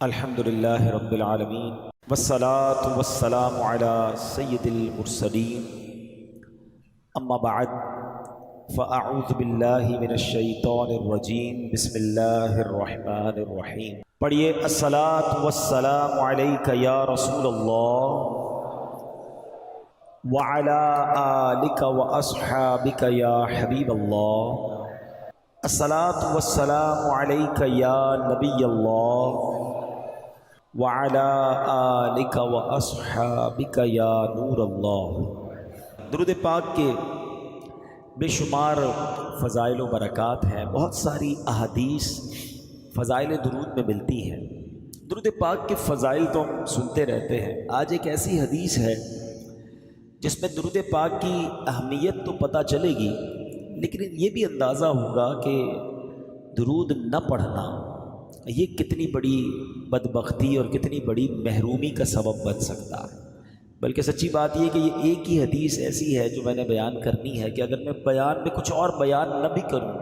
الحمدللہ رب العالمین والصلاة والسلام علی سید المرسلین اما بعد فاعوذ باللہ من الشیطان الرجیم بسم اللہ الرحمن الرحیم۔ پڑھیے الصلاة والسلام علیک یا رسول اللہ وعلی آلک واصحابک یا حبیب اللہ۔ الصلاة والسلام علیک یا نبی اللہ وعلی آلک واصحابک یا نور اللہ۔ درود پاک کے بے شمار فضائل و برکات ہیں، بہت ساری احادیث فضائل درود میں ملتی ہیں۔ درود پاک کے فضائل تو ہم سنتے رہتے ہیں، آج ایک ایسی حدیث ہے جس میں درود پاک کی اہمیت تو پتہ چلے گی، لیکن یہ بھی اندازہ ہوگا کہ درود نہ پڑھنا یہ کتنی بڑی بدبختی اور کتنی بڑی محرومی کا سبب بن سکتا ہے۔ بلکہ سچی بات یہ کہ یہ ایک ہی حدیث ایسی ہے جو میں نے بیان کرنی ہے کہ اگر میں بیان میں کچھ اور بیان نہ بھی کروں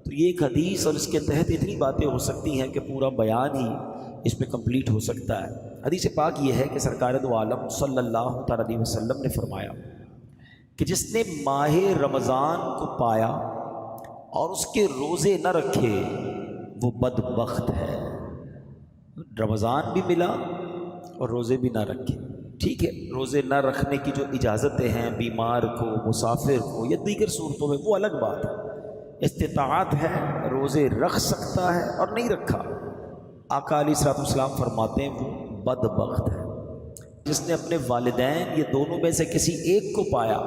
تو یہ ایک حدیث اور اس کے تحت اتنی باتیں ہو سکتی ہیں کہ پورا بیان ہی اس پہ کمپلیٹ ہو سکتا ہے۔ حدیث پاک یہ ہے کہ سرکار دو عالم صلی اللہ تعالی علیہ وسلم نے فرمایا کہ جس نے ماہ رمضان کو پایا اور اس کے روزے نہ رکھے وہ بدبخت ہے۔ رمضان بھی ملا اور روزے بھی نہ رکھے، ٹھیک ہے، روزے نہ رکھنے کی جو اجازتیں ہیں بیمار کو، مسافر کو یا دیگر صورتوں میں وہ الگ بات ہے، استطاعت ہے روزے رکھ سکتا ہے اور نہیں رکھا، آقا علیہ الصلوۃ والسلام فرماتے ہیں وہ بدبخت ہے۔ جس نے اپنے والدین یہ دونوں میں سے کسی ایک کو پایا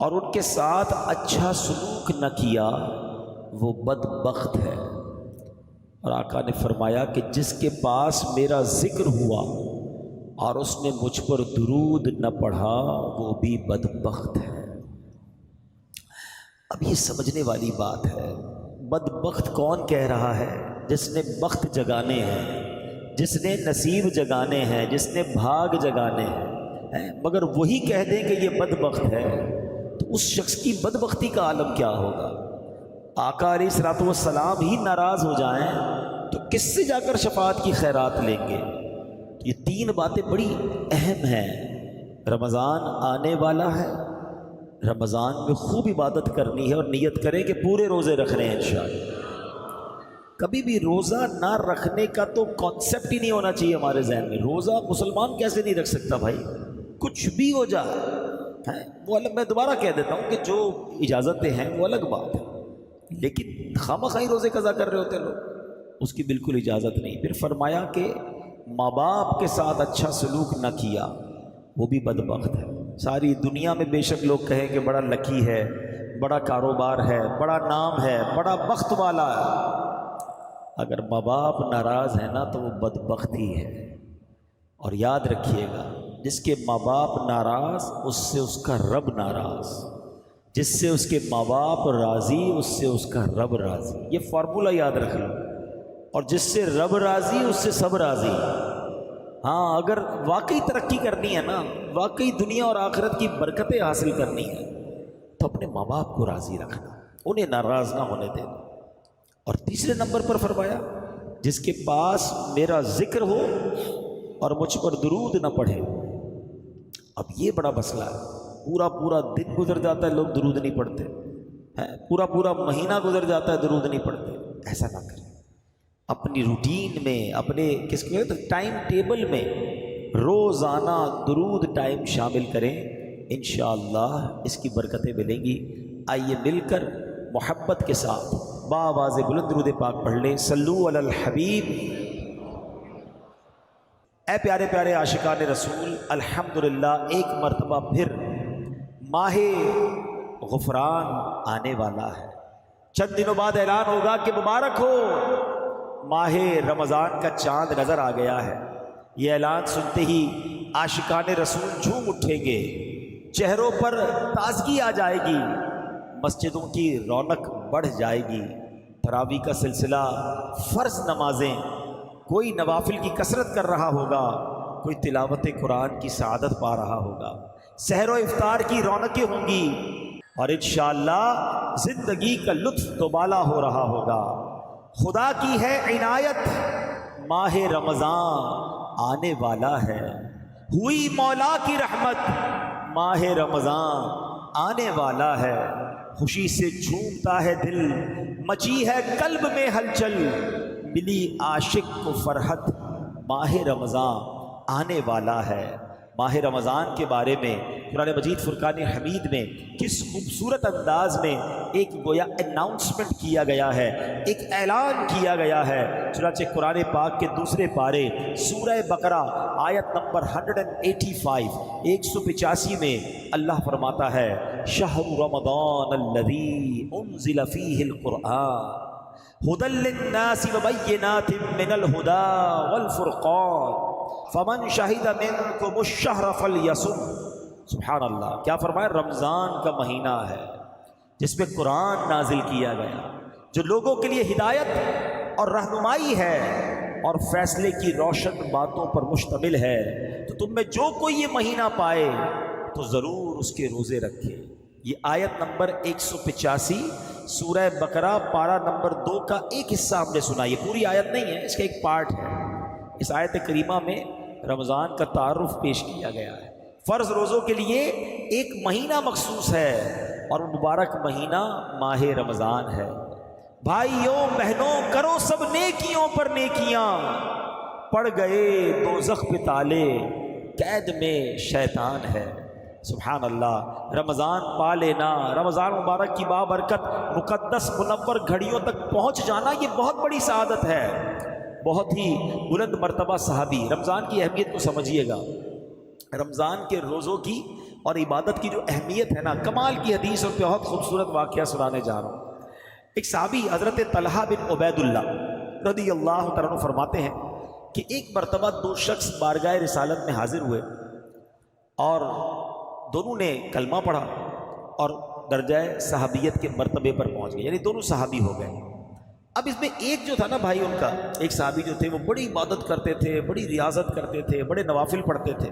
اور ان کے ساتھ اچھا سلوک نہ کیا وہ بدبخت ہے۔ اور آقا نے فرمایا کہ جس کے پاس میرا ذکر ہوا اور اس نے مجھ پر درود نہ پڑھا وہ بھی بدبخت ہے۔ اب یہ سمجھنے والی بات ہے، بدبخت کون کہہ رہا ہے؟ جس نے بخت جگانے ہیں، جس نے نصیب جگانے ہیں، جس نے بھاگ جگانے ہیں، مگر وہی کہہ دیں کہ یہ بدبخت ہے تو اس شخص کی بدبختی کا عالم کیا ہوگا؟ آقا علیہ الصلوۃ والسلام ہی ناراض ہو جائیں تو کس سے جا کر شفاعت کی خیرات لیں گے؟ یہ تین باتیں بڑی اہم ہیں۔ رمضان آنے والا ہے، رمضان میں خوب عبادت کرنی ہے اور نیت کریں کہ پورے روزے رکھنے ہیں انشاءاللہ۔ کبھی بھی روزہ نہ رکھنے کا تو کانسیپٹ ہی نہیں ہونا چاہیے ہمارے ذہن میں۔ روزہ مسلمان کیسے نہیں رکھ سکتا بھائی؟ کچھ بھی ہو جائے وہ الگ، میں دوبارہ کہہ دیتا ہوں کہ جو اجازتیں ہیں وہ الگ بات ہے، لیکن خامخواہ روزے قضا کر رہے ہوتے لوگ، اس کی بالکل اجازت نہیں۔ پھر فرمایا کہ ماں باپ کے ساتھ اچھا سلوک نہ کیا وہ بھی بدبخت ہے۔ ساری دنیا میں بے شک لوگ کہیں کہ بڑا لکی ہے، بڑا کاروبار ہے، بڑا نام ہے، بڑا بخت والا ہے، اگر ماں باپ ناراض ہے نا تو وہ بدبخت ہی ہے۔ اور یاد رکھیے گا، جس کے ماں باپ ناراض اس سے اس کا رب ناراض، جس سے اس کے ماں باپ راضی اس سے اس کا رب راضی۔ یہ فارمولہ یاد رکھ لو، اور جس سے رب راضی اس سے سب راضی۔ ہاں، اگر واقعی ترقی کرنی ہے نا، واقعی دنیا اور آخرت کی برکتیں حاصل کرنی ہے تو اپنے ماں باپ کو راضی رکھنا، انہیں ناراض نہ ہونے دینا۔ اور تیسرے نمبر پر فرمایا جس کے پاس میرا ذکر ہو اور مجھ پر درود نہ پڑھے۔ اب یہ بڑا مسئلہ ہے، پورا دن گزر جاتا ہے لوگ درود نہیں پڑھتے، پورا مہینہ گزر جاتا ہے درود نہیں پڑھتے۔ ایسا نہ کریں، اپنی روٹین میں، اپنے کس کے ٹائم ٹیبل میں روزانہ درود ٹائم شامل کریں، انشاءاللہ اس کی برکتیں ملیں گی۔ آئیے مل کر محبت کے ساتھ باواز بلند درود پاک پڑھ لیں۔ صلو علی الحبیب۔ اے پیارے پیارے عاشقان رسول، الحمدللہ ایک مرتبہ پھر ماہ غفران آنے والا ہے۔ چند دنوں بعد اعلان ہوگا کہ مبارک ہو، ماہ رمضان کا چاند نظر آ گیا ہے۔ یہ اعلان سنتے ہی عاشقان رسول جھوم اٹھیں گے، چہروں پر تازگی آ جائے گی، مسجدوں کی رونق بڑھ جائے گی۔ تراویح کا سلسلہ، فرض نمازیں، کوئی نوافل کی کثرت کر رہا ہوگا، کوئی تلاوت قرآن کی سعادت پا رہا ہوگا، سحر و افطار کی رونقیں ہوں گی اور انشاءاللہ زندگی کا لطف دوبالا ہو رہا ہوگا۔ خدا کی ہے عنایت ماہ رمضان آنے والا ہے، ہوئی مولا کی رحمت، ماہ رمضان آنے والا ہے، خوشی سے جھومتا ہے دل، مچی ہے قلب میں ہلچل، ملی عاشق کو فرحت، ماہ رمضان آنے والا ہے۔ ماہ رمضان کے بارے میں قرآن مجید فرقان حمید میں کس خوبصورت انداز میں ایک گویا اناؤنسمنٹ کیا گیا ہے، ایک اعلان کیا گیا ہے۔ چنانچہ قرآن پاک کے دوسرے پارے سورہ بقرہ آیت نمبر 185 185 میں اللہ فرماتا ہے شہر رمضان الذی انزل فیہ القرآن ہدی للناس وبینات من الہدی والفرقان فمن شہد منکم الشہر فلیصم۔ سبحان اللہ، کیا فرمایا؟ رمضان کا مہینہ ہے جس میں قرآن نازل کیا گیا، جو لوگوں کے لیے ہدایت اور رہنمائی ہے اور فیصلے کی روشن باتوں پر مشتمل ہے۔ تو تم میں جو کوئی یہ مہینہ پائے تو ضرور اس کے روزے رکھے۔ یہ آیت نمبر 185 سورہ بقرہ پارہ نمبر 2 کا ایک حصہ ہم نے سنا۔ یہ پوری آیت نہیں ہے، اس کا ایک پارٹ ہے۔ اس آیت کریمہ میں رمضان کا تعارف پیش کیا گیا ہے۔ فرض روزوں کے لیے ایک مہینہ مخصوص ہے اور مبارک مہینہ ماہ رمضان ہے۔ بھائیوں بہنوں، کرو سب نیکیوں پر نیکیاں، پڑ گئے دوزخ پہ تالے، قید میں شیطان ہے۔ سبحان اللہ، رمضان پا لینا، رمضان مبارک کی بابرکت مقدس منور گھڑیوں تک پہنچ جانا، یہ بہت بڑی سعادت ہے۔ بہت ہی بلند مرتبہ صحابی، رمضان کی اہمیت کو سمجھیے گا۔ رمضان کے روزوں کی اور عبادت کی جو اہمیت ہے نا، کمال کی حدیث اور بہت خوبصورت واقعہ سنانے جا رہا ہوں۔ ایک صحابی حضرت طلحہ بن عبید اللہ رضی اللہ تعالیٰ عنہ فرماتے ہیں کہ ایک مرتبہ دو شخص بارگاہ رسالت میں حاضر ہوئے اور دونوں نے کلمہ پڑھا اور درجہ صحابیت کے مرتبے پر پہنچ گئے، یعنی دونوں صحابی ہو گئے۔ اب اس میں ایک جو تھا نا بھائی، ان کا ایک صحابی جو تھے وہ بڑی عبادت کرتے تھے، بڑی ریاضت کرتے تھے، بڑے نوافل پڑھتے تھے،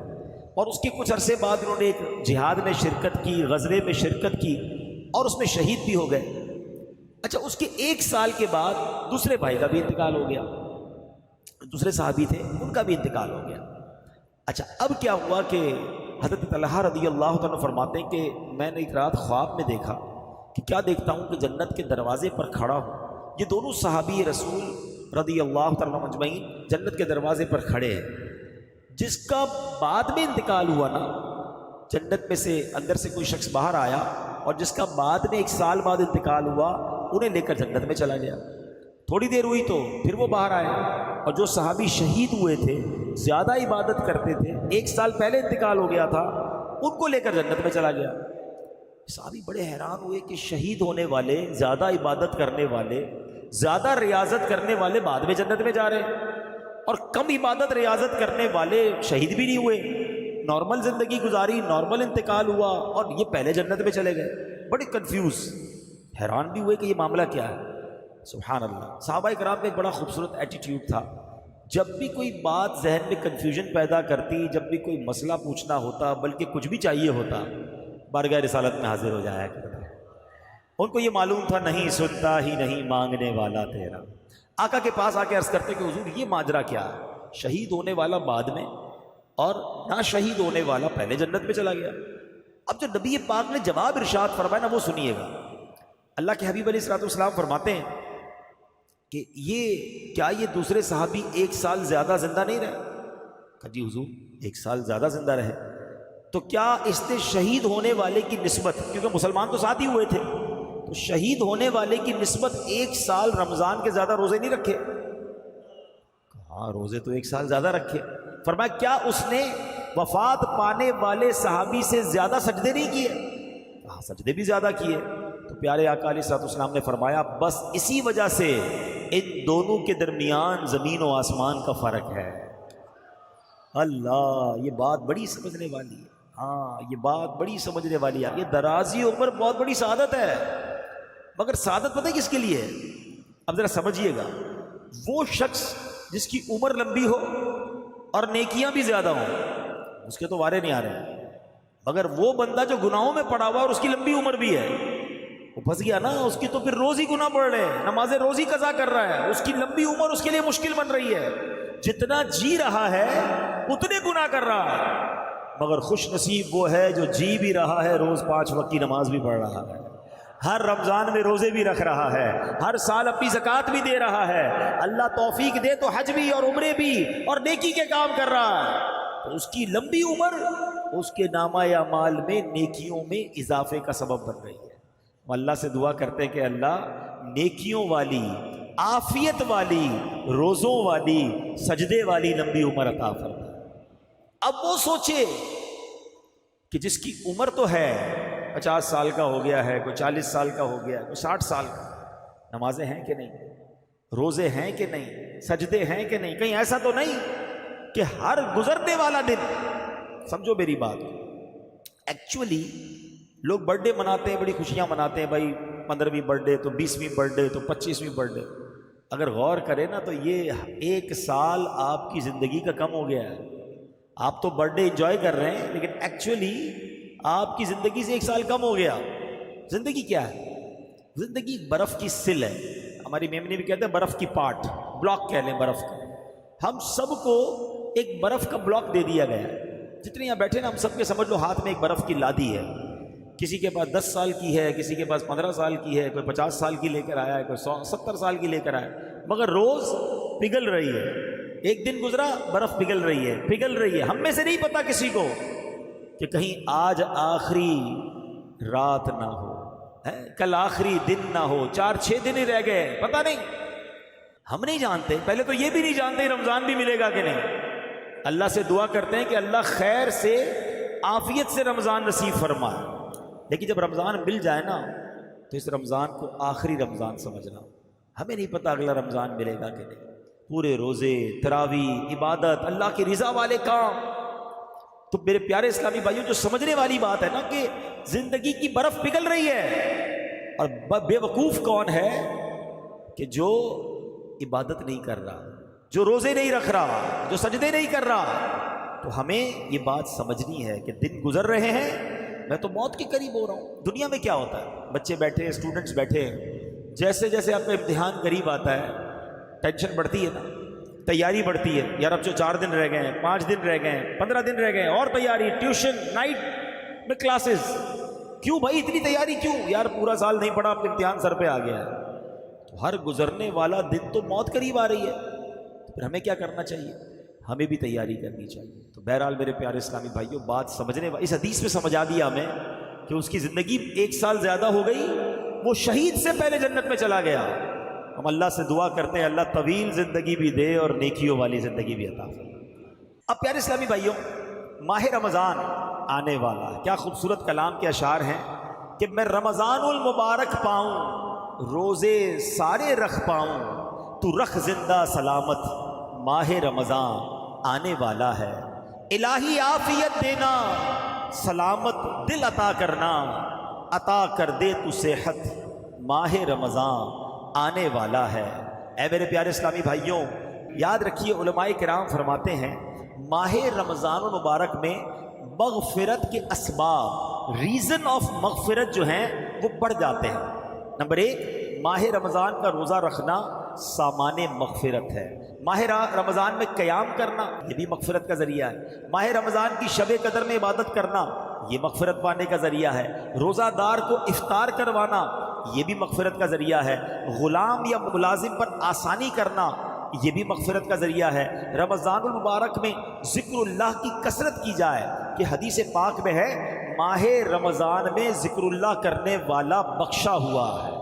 اور اس کے کچھ عرصے بعد انہوں نے ایک جہاد میں شرکت کی، غزوے میں شرکت کی اور اس میں شہید بھی ہو گئے۔ اچھا، اس کے ایک سال کے بعد دوسرے بھائی کا بھی انتقال ہو گیا، دوسرے صحابی تھے ان کا بھی انتقال ہو گیا۔ اچھا، اب کیا ہوا کہ حضرت طلحہ رضی اللہ عنہ فرماتے ہیں کہ میں نے ایک رات خواب میں دیکھا کہ کیا دیکھتا ہوں کہ جنت کے دروازے پر کھڑا ہوں، یہ دونوں صحابی رسول رضی اللہ تعالیٰ مجمعین جنت کے دروازے پر کھڑے ہیں۔ جس کا بعد میں انتقال ہوا نا، جنت میں سے اندر سے کوئی شخص باہر آیا اور جس کا بعد میں ایک سال بعد انتقال ہوا، انہیں لے کر جنت میں چلا گیا۔ تھوڑی دیر ہوئی تو پھر وہ باہر آئے، اور جو صحابی شہید ہوئے تھے، زیادہ عبادت کرتے تھے، ایک سال پہلے انتقال ہو گیا تھا، ان کو لے کر جنت میں چلا گیا۔ صحابی بڑے حیران ہوئے کہ شہید ہونے والے، زیادہ عبادت کرنے والے، زیادہ ریاضت کرنے والے بعد میں جنت میں جا رہے ہیں، اور کم عبادت ریاضت کرنے والے شہید بھی نہیں ہوئے، نارمل زندگی گزاری، نارمل انتقال ہوا، اور یہ پہلے جنت میں چلے گئے۔ بڑے کنفیوز، حیران بھی ہوئے کہ یہ معاملہ کیا ہے۔ سبحان اللہ، صحابہ کرام میں ایک بڑا خوبصورت ایٹیٹیوڈ تھا، جب بھی کوئی بات ذہن میں کنفیوژن پیدا کرتی، جب بھی کوئی مسئلہ پوچھنا ہوتا، بلکہ کچھ بھی چاہیے ہوتا، بارگاہ رسالت میں حاضر ہو جایا کرتا۔ ان کو یہ معلوم تھا نہیں سنتا ہی نہیں مانگنے والا تیرا۔ آقا کے پاس آ کے عرض کرتے کہ حضور یہ ماجرا کیا ہے، شہید ہونے والا بعد میں اور نہ شہید ہونے والا پہلے جنت میں چلا گیا۔ اب جو نبی پاک نے جواب ارشاد فرمایا نا، وہ سنیے گا۔ اللہ کے حبیب علیہ الصلوۃ والسلام فرماتے ہیں کہ یہ دوسرے صحابی ایک سال زیادہ زندہ نہیں رہے؟ کہا جی حضور ایک سال زیادہ زندہ رہے۔ تو کیا اس نے شہید ہونے والے کی نسبت، کیونکہ مسلمان تو ساتھ ہی ہوئے تھے، تو شہید ہونے والے کی نسبت ایک سال رمضان کے زیادہ روزے نہیں رکھے؟ ہاں روزے تو ایک سال زیادہ رکھے۔ فرمایا کیا اس نے وفات پانے والے صحابی سے زیادہ سجدے نہیں کیے؟ ہاں سجدے بھی زیادہ کیے۔ تو پیارے آقا علیہ الصلوۃ والسلام نے فرمایا بس اسی وجہ سے ان دونوں کے درمیان زمین و آسمان کا فرق ہے۔ اللہ، یہ بات بڑی سمجھنے والی ہے۔ ہاں یہ بات بڑی سمجھنے والی ہے۔ یہ درازی عمر بہت بڑی سعادت ہے، مگر سعادت پتہ ہے کس کے لیے ہے؟ اب ذرا سمجھیے گا، وہ شخص جس کی عمر لمبی ہو اور نیکیاں بھی زیادہ ہوں، اس کے تو وارے نہیں آ رہے، مگر وہ بندہ جو گناہوں میں پڑا ہوا اور اس کی لمبی عمر بھی ہے، وہ پھنس گیا نا، اس کی تو پھر روز ہی گناہ بڑھ رہے ہیں، نماز روز ہی قضا کر رہا ہے، اس کی لمبی عمر اس کے لیے مشکل بن رہی ہے، جتنا جی رہا ہے اتنے گناہ کر رہا ہے۔ مگر خوش نصیب وہ ہے جو جی بھی رہا ہے، روز 5 وقت کی نماز بھی پڑھ رہا ہے، ہر رمضان میں روزے بھی رکھ رہا ہے، ہر سال اپنی زکوٰۃ بھی دے رہا ہے، اللہ توفیق دے تو حج بھی اور عمرے بھی اور نیکی کے کام کر رہا ہے، تو اس کی لمبی عمر اس کے نامہ اعمال میں نیکیوں میں اضافے کا سبب بن رہی ہے۔ ہم اللہ سے دعا کرتے ہیں کہ اللہ نیکیوں والی، عافیت والی، روزوں والی، سجدے والی لمبی عمر عطا فرما۔ اب وہ سوچے کہ جس کی عمر تو ہے 50 سال کا ہو گیا ہے، کوئی 40 سال کا ہو گیا ہے، کوئی 60 سال کا، نمازیں ہیں کہ نہیں، روزے ہیں کہ نہیں، سجدے ہیں کہ نہیں؟ کہیں ایسا تو نہیں کہ ہر گزرنے والا دن، سمجھو میری بات، ایکچولی لوگ برتھ ڈے مناتے ہیں، بڑی خوشیاں مناتے ہیں، بھائی 15ویں برتھ ڈے تو 20ویں برتھ ڈے تو 25ویں برتھ ڈے، اگر غور کریں نا تو یہ 1 سال آپ کی زندگی کا کم ہو گیا ہے۔ آپ تو برتھ ڈے انجوائے کر رہے ہیں، لیکن ایکچولی آپ کی زندگی سے 1 سال کم ہو گیا۔ زندگی کیا ہے؟ زندگی برف کی سل ہے، ہماری میمنی بھی کہتے ہیں برف کی پاٹ، بلاک کہہ لیں برف کا۔ ہم سب کو ایک برف کا بلاک دے دیا گیا ہے، جتنے یہاں بیٹھے نا ہم سب کے سمجھ لو ہاتھ میں ایک برف کی لادی ہے، کسی کے پاس 10 سال کی ہے، کسی کے پاس 15 سال کی ہے، کوئی 50 سال کی لے کر آیا ہے، کوئی 70 سال کی لے کر آیا ہے، مگر روز پگھل رہی ہے۔ ایک دن گزرا برف پگھل رہی ہے، پگھل رہی ہے۔ ہم میں سے نہیں پتا کسی کو کہ کہیں آج آخری رات نہ ہو، کل آخری دن نہ ہو، 4-6 دن ہی رہ گئے، پتہ نہیں، ہم نہیں جانتے۔ پہلے تو یہ بھی نہیں جانتے رمضان بھی ملے گا کہ نہیں۔ اللہ سے دعا کرتے ہیں کہ اللہ خیر سے، عافیت سے رمضان نصیب فرمائے، لیکن جب رمضان مل جائے نا تو اس رمضان کو آخری رمضان سمجھنا۔ ہمیں نہیں پتہ اگلا رمضان ملے گا کہ نہیں۔ پورے روزے، تراویح، عبادت، اللہ کی رضا والے کام۔ تو میرے پیارے اسلامی بھائیوں، جو سمجھنے والی بات ہے نا کہ زندگی کی برف پگھل رہی ہے، اور بے وقوف کون ہے کہ جو عبادت نہیں کر رہا، جو روزے نہیں رکھ رہا، جو سجدے نہیں کر رہا۔ تو ہمیں یہ بات سمجھنی ہے کہ دن گزر رہے ہیں، میں تو موت کے قریب ہو رہا ہوں۔ دنیا میں کیا ہوتا ہے، بچے بیٹھے ہیں، اسٹوڈنٹس بیٹھے ہیں، جیسے جیسے آپ کا امتحان قریب آتا ہے ٹینشن بڑھتی ہے نا، تیاری بڑھتی ہے، یار اب جو 4 دن رہ گئے ہیں، 5 دن رہ گئے ہیں، 15 دن رہ گئے ہیں، اور تیاری، ٹیوشن، نائٹ میں کلاسز، کیوں بھائی اتنی تیاری کیوں؟ یار پورا سال نہیں پڑھا، اب امتحان سر پہ آ گیا ہے۔ تو ہر گزرنے والا دن تو موت قریب آ رہی ہے، تو پھر ہمیں کیا کرنا چاہیے؟ ہمیں بھی تیاری کرنی چاہیے۔ تو بہرحال میرے پیارے اسلامی بھائیوں، بات سمجھنے اس حدیث میں سمجھا دیا ہمیں کہ اس کی زندگی 1 سال زیادہ ہو گئی، وہ شہید سے پہلے جنت میں چلا گیا۔ ہم اللہ سے دعا کرتے ہیں اللہ طویل زندگی بھی دے اور نیکیوں والی زندگی بھی عطا فرمائے۔ اب پیارے اسلامی بھائیوں، ماہ رمضان آنے والا ہے، کیا خوبصورت کلام کے اشعار ہیں کہ میں رمضان المبارک پاؤں، روزے سارے رکھ پاؤں، تو رکھ زندہ سلامت، ماہ رمضان آنے والا ہے۔ الہی عافیت دینا، سلامت دل عطا کرنا، عطا کر دے تو صحت، ماہ رمضان آنے والا ہے۔ اے میرے پیارے اسلامی بھائیوں، یاد رکھیے علماء کرام فرماتے ہیں ماہ رمضان المبارک میں مغفرت کے اسباب، ریزن آف مغفرت جو ہیں وہ بڑھ جاتے ہیں۔ نمبر 1، ماہ رمضان کا روزہ رکھنا سامان مغفرت ہے۔ ماہ رمضان میں قیام کرنا یہ بھی مغفرت کا ذریعہ ہے۔ ماہ رمضان کی شب قدر میں عبادت کرنا یہ مغفرت پانے کا ذریعہ ہے۔ روزہ دار کو افطار کروانا یہ بھی مغفرت کا ذریعہ ہے۔ غلام یا ملازم پر آسانی کرنا یہ بھی مغفرت کا ذریعہ ہے۔ رمضان المبارک میں ذکر اللہ کی کثرت کی جائے کہ حدیث پاک میں ہے ماہ رمضان میں ذکر اللہ کرنے والا بخشا ہوا ہے،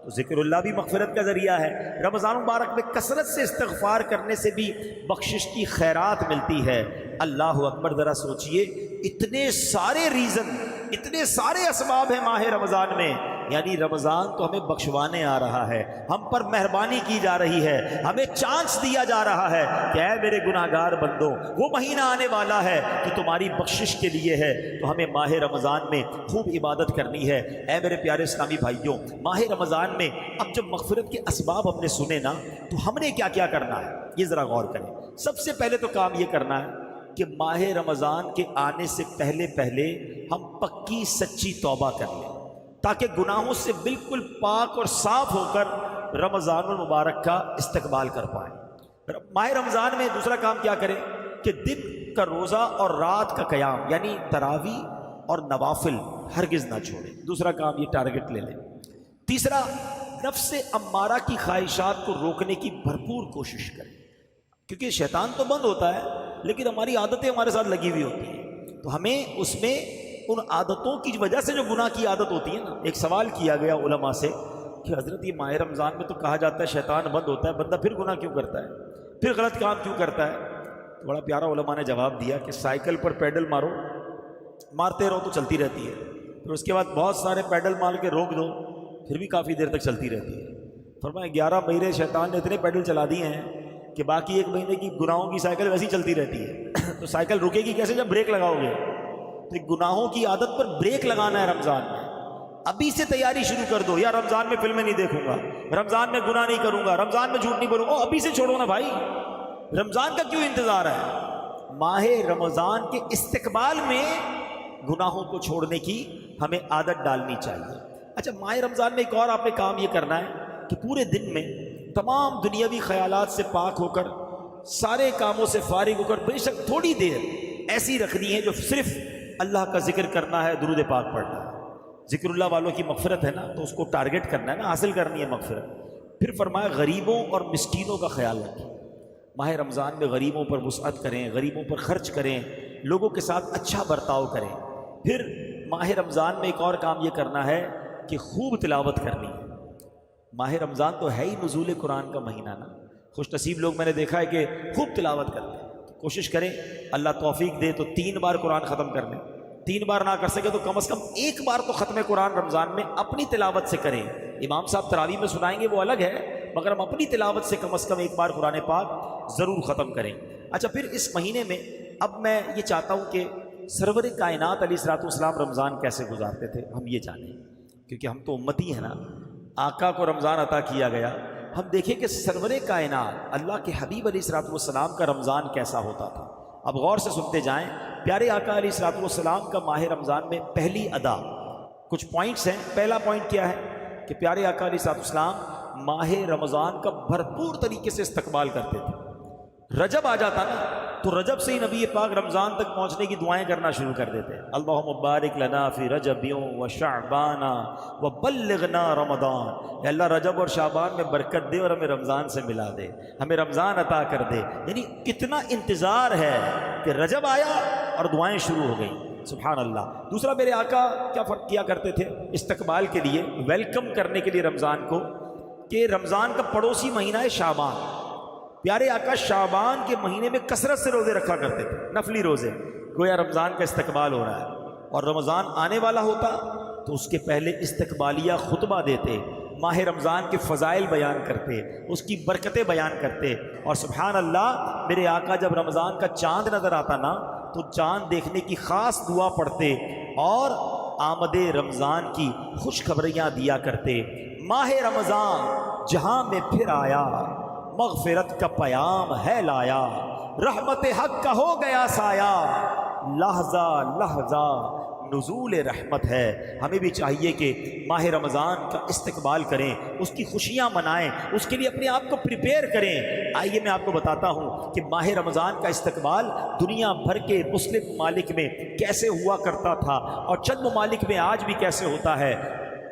تو ذکر اللہ بھی مغفرت کا ذریعہ ہے۔ رمضان مبارک میں کثرت سے استغفار کرنے سے بھی بخشش کی خیرات ملتی ہے۔ اللہ اکبر، ذرا سوچئے، اتنے سارے ریزن، اتنے سارے اسباب ہیں ماہ رمضان میں، یعنی رمضان تو ہمیں بخشوانے آ رہا ہے، ہم پر مہربانی کی جا رہی ہے، ہمیں چانس دیا جا رہا ہے کہ اے میرے گناہ گار بندوں، وہ مہینہ آنے والا ہے کہ تمہاری بخشش کے لیے ہے، تو ہمیں ماہ رمضان میں خوب عبادت کرنی ہے۔ اے میرے پیارے اسلامی بھائیوں، ماہ رمضان میں اب جب مغفرت کے اسباب ہم نے سنے نا، تو ہم نے کیا کیا کرنا ہے یہ ذرا غور کریں۔ سب سے پہلے تو کام یہ کرنا ہے کہ ماہ رمضان کے آنے سے پہلے ہم پکی سچی توبہ کر لیں۔ تاکہ گناہوں سے بالکل پاک اور صاف ہو کر رمضان المبارک کا استقبال کر پائیں۔ ماہ رمضان میں دوسرا کام کیا کریں کہ دن کا روزہ اور رات کا قیام یعنی تراویح اور نوافل ہرگز نہ چھوڑیں، دوسرا کام یہ ٹارگٹ لے لیں۔ تیسرا، نفس امارہ کی خواہشات کو روکنے کی بھرپور کوشش کریں، کیونکہ شیطان تو بند ہوتا ہے لیکن ہماری عادتیں ہمارے ساتھ لگی ہوئی ہوتی ہیں، تو ہمیں اس میں ان عادتوں کی وجہ سے جو گناہ کی عادت ہوتی ہے نا۔ ایک سوال کیا گیا علماء سے کہ حضرت یہ ماہ رمضان میں تو کہا جاتا ہے شیطان بند ہوتا ہے، بندہ پھر گناہ کیوں کرتا ہے، پھر غلط کام کیوں کرتا ہے؟ تو بڑا پیارا علماء نے جواب دیا کہ سائیکل پر پیڈل مارو، مارتے رہو تو چلتی رہتی ہے، پھر اس کے بعد بہت سارے پیڈل مار کے روک دو، پھر بھی کافی دیر تک چلتی رہتی ہے۔ فرمایا 11 مہینے شیطان نے اتنے پیڈل چلا دیے ہیں کہ باقی 1 مہینے کی گناہوں کی سائیکل ویسی چلتی رہتی ہے۔ تو سائیکل رکے گی کیسے جب بریک لگاؤ گے؟ تو گناہوں کی عادت پر بریک لگانا ہے رمضان میں، ابھی سے تیاری شروع کر دو۔ یا رمضان میں فلمیں نہیں دیکھوں گا، رمضان میں گناہ نہیں کروں گا، رمضان میں جھوٹ نہیں بولوں گا، ابھی سے چھوڑو نا بھائی، رمضان کا کیوں انتظار ہے؟ ماہ رمضان کے استقبال میں گناہوں کو چھوڑنے کی ہمیں عادت ڈالنی چاہیے۔ اچھا، ماہ رمضان میں ایک اور آپ نے کام یہ کرنا ہے کہ پورے دن میں تمام دنیاوی خیالات سے پاک ہو کر، سارے کاموں سے فارغ ہو کر بے شک تھوڑی دیر ایسی رکھنی ہے جو صرف اللہ کا ذکر کرنا ہے، درود پاک پڑھنا ہے۔ ذکر اللہ والوں کی مغفرت ہے نا، تو اس کو ٹارگٹ کرنا ہے نا، حاصل کرنی ہے مغفرت۔ پھر فرمایا غریبوں اور مسکینوں کا خیال رکھیں، ماہ رمضان میں غریبوں پر وسعت کریں، غریبوں پر خرچ کریں، لوگوں کے ساتھ اچھا برتاؤ کریں۔ پھر ماہ رمضان میں ایک اور کام یہ کرنا ہے کہ خوب تلاوت کرنی ہے۔ ماہ رمضان تو ہے ہی نزول قرآن کا مہینہ نا، خوش نصیب لوگ میں نے دیکھا ہے کہ خوب تلاوت کرتے ہیں۔ کوشش کریں اللہ توفیق دے تو 3 بار قرآن ختم کر لیں، 3 بار نہ کر سکے تو کم از کم 1 بار تو ختم قرآن رمضان میں اپنی تلاوت سے کریں۔ امام صاحب تراویح میں سنائیں گے وہ الگ ہے، مگر ہم اپنی تلاوت سے کم از کم 1 بار قرآن پاک ضرور ختم کریں۔ اچھا، پھر اس مہینے میں اب میں یہ چاہتا ہوں کہ سرور کائنات علیہ الصلوۃ والسلام رمضان کیسے گزارتے تھے ہم یہ جانیں، کیونکہ ہم تو امتی ہیں نا، آقا کو رمضان عطا کیا گیا۔ ہم دیکھیں کہ سرور کائنات اللہ کے حبیب علیہ الصلوۃ والسلام کا رمضان کیسا ہوتا تھا۔ اب غور سے سنتے جائیں۔ پیارے آقا علیہ الصلوۃ والسلام کا ماہ رمضان میں پہلی ادا، کچھ پوائنٹس ہیں۔ پہلا پوائنٹ کیا ہے کہ پیارے آقا علیہ الصلوۃ والسلام ماہ رمضان کا بھرپور طریقے سے استقبال کرتے تھے۔ رجب آ جاتا نا تو رجب سے ہی نبی پاک رمضان تک پہنچنے کی دعائیں کرنا شروع کر دیتے۔ اللہم بارک لنا فی رجب و شعبان و بلغنا رمضان، اے اللہ رجب اور شعبان میں برکت دے اور ہمیں رمضان سے ملا دے، ہمیں رمضان عطا کر دے۔ یعنی کتنا انتظار ہے کہ رجب آیا اور دعائیں شروع ہو گئیں۔ سبحان اللہ۔ دوسرا، میرے آقا کیا فرق کیا کرتے تھے استقبال کے لیے، ویلکم کرنے کے لیے رمضان کو، کہ رمضان کا پڑوسی مہینہ ہے شعبان۔ پیارے آقا شعبان کے مہینے میں کثرت سے روزے رکھا کرتے تھے، نفلی روزے، گویا رمضان کا استقبال ہو رہا ہے اور رمضان آنے والا ہوتا تو اس کے پہلے استقبالیہ خطبہ دیتے، ماہ رمضان کے فضائل بیان کرتے، اس کی برکتیں بیان کرتے۔ اور سبحان اللہ، میرے آقا جب رمضان کا چاند نظر آتا نا تو چاند دیکھنے کی خاص دعا پڑھتے اور آمد رمضان کی خوشخبریاں دیا کرتے۔ ماہ رمضان جہاں میں پھر آیا، مغفرت کا پیام ہے لایا، رحمت حق کا ہو گیا سایہ، لحظہ لحظہ نزول رحمت ہے۔ ہمیں بھی چاہیے کہ ماہ رمضان کا استقبال کریں، اس کی خوشیاں منائیں، اس کے لیے اپنے آپ کو پریپیئر کریں۔ آئیے میں آپ کو بتاتا ہوں کہ ماہ رمضان کا استقبال دنیا بھر کے مسلم ممالک میں کیسے ہوا کرتا تھا اور چند ممالک میں آج بھی کیسے ہوتا ہے۔